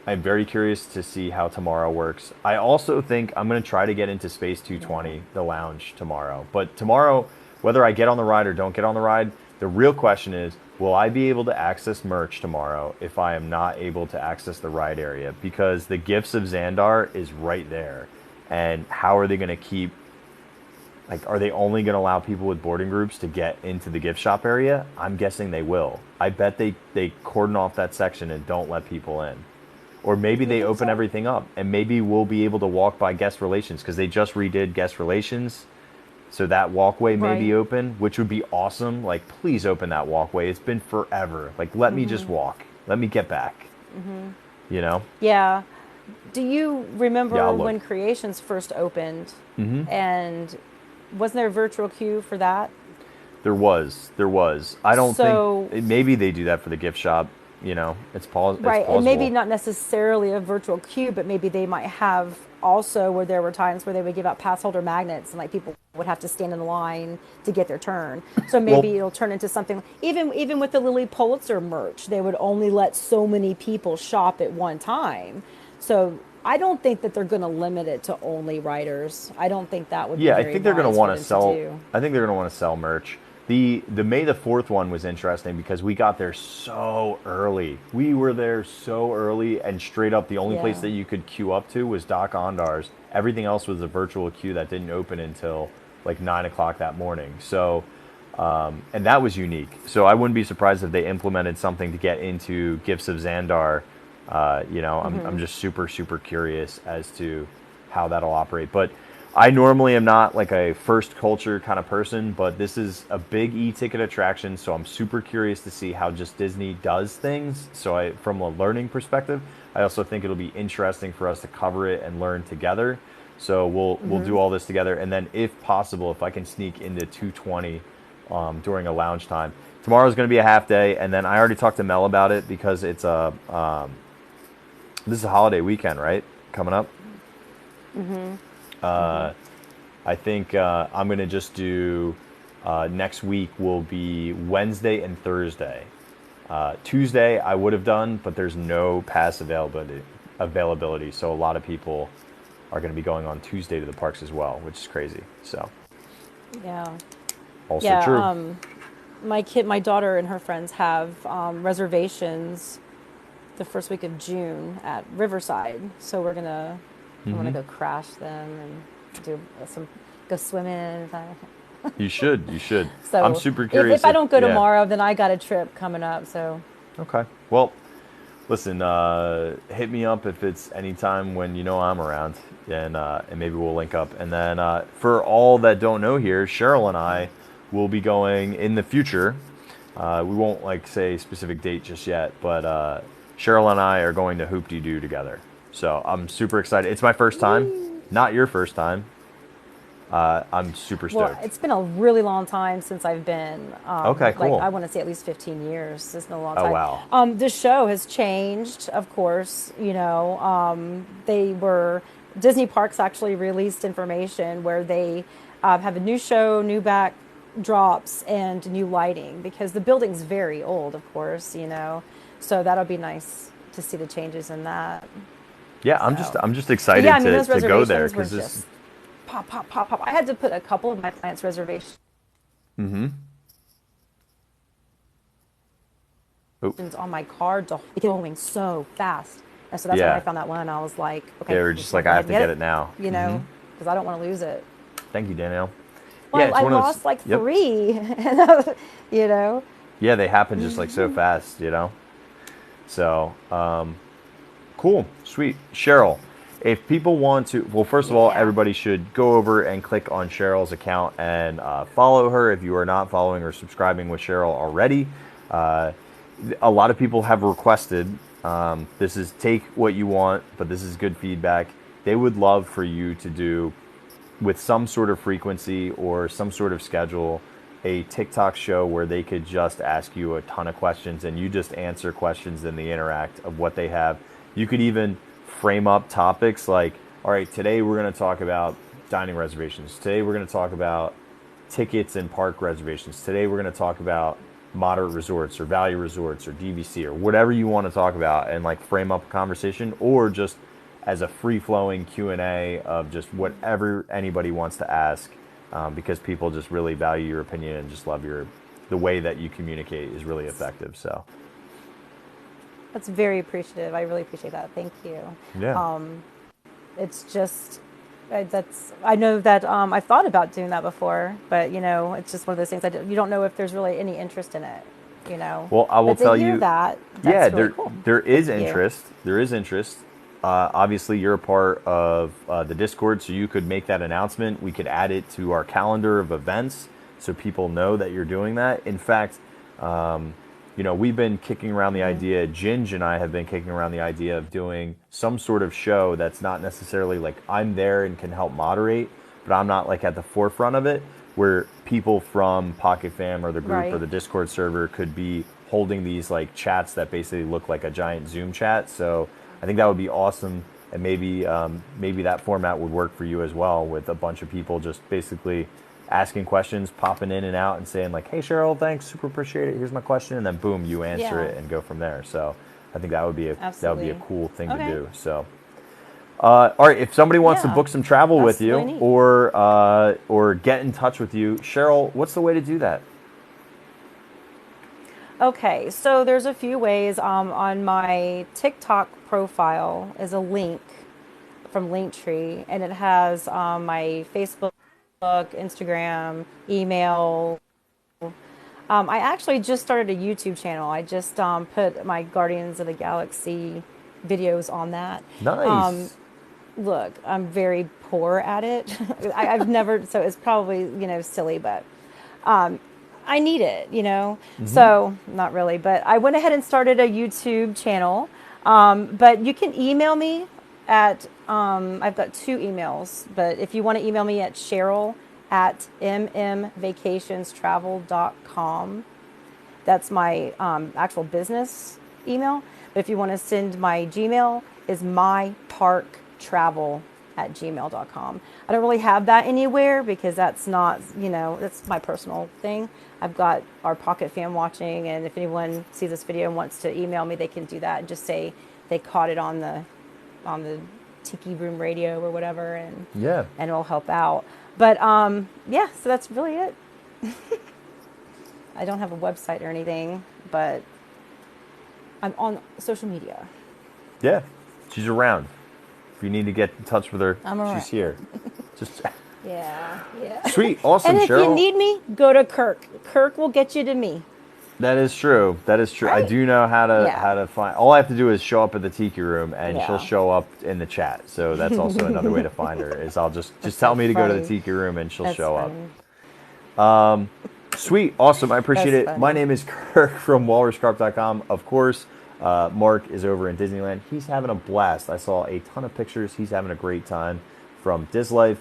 I'm very curious to see how tomorrow works. I also think I'm going to try to get into Space 220, the lounge, tomorrow. But tomorrow, whether I get on the ride or don't get on the ride, the real question is, will I be able to access merch tomorrow if I am not able to access the ride area? Because the Gifts of Xandar is right there. And how are they going to keep, like, are they only going to allow people with boarding groups to get into the gift shop area? I'm guessing they will. I bet they cordon off that section and don't let people in. Or maybe they open everything up, and maybe we'll be able to walk by guest relations because they just redid guest relations. So that walkway may be open, which would be awesome. Like, please open that walkway. It's been forever. Like, let me just walk. Let me get back. You know? Yeah. Do you remember Yeah, when Creations first opened? And wasn't there a virtual queue for that? There was. I don't think maybe they do that for the gift shop. You know, it's plausible. Right, and maybe not necessarily a virtual queue, but maybe they might have also where there were times where they would give out pass holder magnets and like people would have to stand in the line to get their turn. So maybe it'll turn into something, even with the Lily Pulitzer merch, they would only let so many people shop at one time. So I don't think that they're going to limit it to only writers. I don't think that would be very I think they're going to want to sell. do. I think they're going to want to sell merch. The May the 4th one was interesting because we got there so early. We were there so early, and straight up the only place that you could queue up to was Doc Ondar's. Everything else was a virtual queue that didn't open until like 9 o'clock that morning. So, and that was unique. So I wouldn't be surprised if they implemented something to get into Gifts of Xandar. I'm just super, super curious as to how that'll operate. But I normally am not like a first culture kind of person, but this is a big e-ticket attraction, so I'm super curious to see how just Disney does things. So from a learning perspective, I also think it'll be interesting for us to cover it and learn together. So we'll do all this together, and then if possible, if I can sneak into 220 during a lounge time. Tomorrow's going to be a half day, and then I already talked to Mel about it because it's this is a holiday weekend, right? Coming up. I think I'm going to just do next week will be Wednesday and Thursday. Tuesday I would have done, but there's no pass availability. So a lot of people are going to be going on Tuesday to the parks as well, which is crazy. So also true. My daughter and her friends have reservations the first week of June at Riverside. So we're gonna I'm gonna go crash them and go swimming. You should. So I'm super curious. If I don't go tomorrow, then I got a trip coming up. So okay. Well, listen. Hit me up if it's anytime when you know I'm around, and maybe we'll link up. And then for all that don't know here, Cheryl and I will be going in the future. We won't say specific date just yet, but Cheryl and I are going to Hoop-Dee-Doo together. So I'm super excited. It's my first time, not your first time. I'm super stoked. Well, it's been a really long time since I've been. Okay, cool. I want to say at least 15 years. It's been a long time. Oh, wow. The show has changed, of course. Disney Parks actually released information where they have a new show, new backdrops, and new lighting because the building's very old, of course. So that'll be nice to see the changes in that. Yeah, I'm just excited to go there because this pop. I had to put a couple of my clients' reservations on my card to going so fast. And so that's when I found that one. I was like, okay. They were just like, I have to get it now. Because I don't want to lose it. Thank you, Danielle. Well, I lost three. Yeah, they happen just so fast, So, cool, sweet. Cheryl, if people want to, well, first of all, everybody should go over and click on Cheryl's account and follow her if you are not following or subscribing with Cheryl already. A lot of people have requested, this is take what you want, but this is good feedback. They would love for you to do with some sort of frequency or some sort of schedule, a TikTok show where they could just ask you a ton of questions and you just answer questions in the interact of what they have. You could even frame up topics like, all right, today we're going to talk about dining reservations. Today we're going to talk about tickets and park reservations. Today we're going to talk about moderate resorts or value resorts or DVC or whatever you want to talk about, and like frame up a conversation, or just as a free-flowing Q&A of just whatever anybody wants to ask, because people just really value your opinion and just love the way that you communicate is really effective. So That's very appreciative. I really appreciate that. Thank you. yeah. It's just I know that I've thought about doing that before, but it's just one of those things. You don't know if there's really any interest in it. Well, I will But to tell hear you, that's yeah, really cool. there is Thank you. interest. There is interest. Obviously, you're a part of the Discord, so you could make that announcement. We could add it to our calendar of events so people know that you're doing that. In fact, we've been kicking around the idea, Ginge and I have been kicking around the idea of doing some sort of show that's not necessarily like I'm there and can help moderate, but I'm not like at the forefront of it, where people from Pocket Fam or the group or Right. the Discord server could be holding these like chats that basically look like a giant Zoom chat. So I think that would be awesome, and maybe that format would work for you as well, with a bunch of people just basically asking questions, popping in and out, and saying like, "Hey Cheryl, thanks, super appreciate it. Here's my question," and then boom, you answer Yeah. it and go from there. So I think that would be a Absolutely. cool thing to Okay. do. So. All right, if somebody wants to Yeah. book some travel That's with you, really neat. or get in touch with you, Cheryl, what's the way to do that? Okay, so there's a few ways. On my TikTok profile is a link from Linktree, and it has my Facebook, Instagram, email. I actually just started a YouTube channel. I just put my Guardians of the Galaxy videos on that. Nice. Look, I'm very poor at it. I've never, so it's probably, silly, but I need it. So not really, but I went ahead and started a YouTube channel. But you can email me at, I've got two emails, but if you want to email me at Cheryl at mmvacationstravel.com. That's my actual business email. But if you want to send my Gmail, is myparktravel@gmail.com. I don't really have that anywhere because that's not, that's my personal thing. I've got our Pocket Fam watching, and if anyone sees this video and wants to email me, they can do that and just say they caught it on the Tiki Room radio or whatever, and Yeah. it'll help out. But yeah, so that's really it. I don't have a website or anything, but I'm on social media. Yeah. She's around. If you need to get in touch with her, I'm around. she's here. Just Yeah. sweet, awesome, And if Cheryl. you need me, go to Kirk. Kirk will get you to me. That is true. That is true. I Right? do know how Yeah. to find. All I have to do is show up at the Tiki Room, and she'll Yeah. show up in the chat. So that's also another way to find her. Is I'll just tell me to go to the funny. Tiki Room, and she'll That's show funny. up. Sweet, awesome. I appreciate That's it. My funny. name is Kirk from WalrusCarp.com. Of course, Marc is over in Disneyland. He's having a blast. I saw a ton of pictures. He's having a great time from DisLife.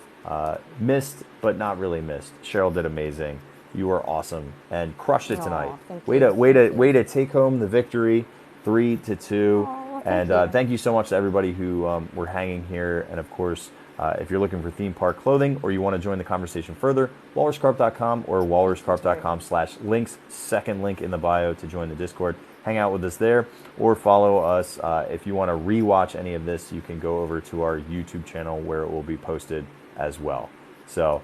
Missed, but not really missed. Cheryl did amazing. You were awesome and crushed it tonight. Thank Way you. to way to take home the victory, 3-2. Aw, And thank you. thank you so much to everybody who were hanging here. And of course, if you're looking for theme park clothing or you want to join the conversation further, walruscarp.com or walruscarp.com/links. Second link in the bio to join the Discord. Hang out with us there, or follow us. If you want to rewatch any of this, you can go over to our YouTube channel where it will be posted as well. So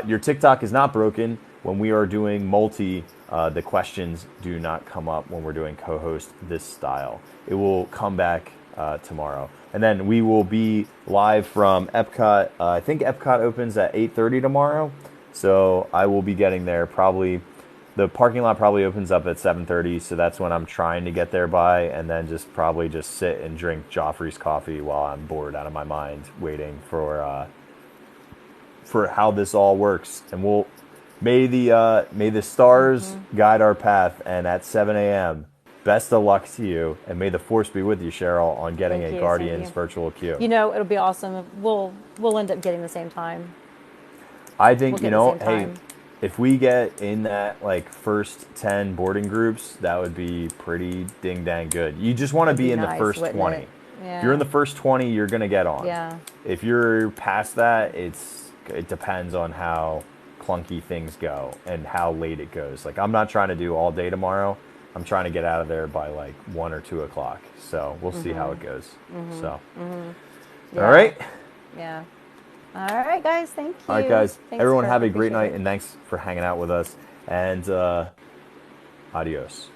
your TikTok is not broken. When we are doing multi, the questions do not come up when we're doing co-host this style. It will come back tomorrow. And then we will be live from Epcot. I think Epcot opens at 8:30 tomorrow. So I will be getting there probably. The parking lot probably opens up at 7:30. So that's when I'm trying to get there by. And then just sit and drink Joffrey's coffee while I'm bored out of my mind waiting for how this all works. And may the stars guide our path. And at 7 a.m., best of luck to you, and may the force be with you, Cheryl, on getting Thank a you, Guardians thank you. virtual queue. It'll be awesome. We'll end up getting the same time. I think, We'll you get know, the same hey, time. if we get in that like first 10 boarding groups, that would be pretty ding dang good. You just want to It'd be be in the nice, first wouldn't 20. it? If you're in Yeah. the first 20, you're going to get on. Yeah. If you're past that, it depends on how clunky things go and how late it goes. Like I'm not trying to do all day tomorrow. I'm trying to get out of there by like 1 or 2 o'clock. So we'll see how it goes. So, all Yeah. right. Yeah. All right, guys. Thank you. All right, guys. Thanks, Everyone Kurt. have a great Appreciate night, it. and thanks for hanging out with us. And adios.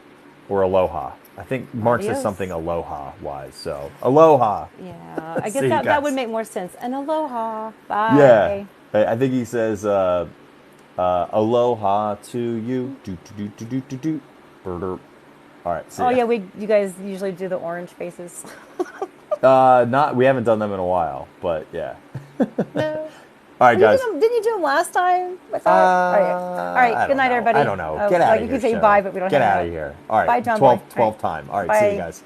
Or aloha. I think Mark says Adios. something aloha-wise. So, aloha. Yeah. I See guess you that would guys. make more sense. And aloha. Yeah. Bye. I think he says aloha to you. Do, do, do, do, do, do. Burder. All right, see Oh ya. yeah, you guys usually do the orange faces. We haven't done them in a while, but yeah. No. All right, guys. Didn't you do them last time? I thought. All right. I Good don't night, know. everybody. I don't know. Oh, Get out like of you here, can say Cheryl. bye, but we don't Get hang out up. of here. All right. Bye, John 12 Boy. All right. time. All right, see you Bye. guys.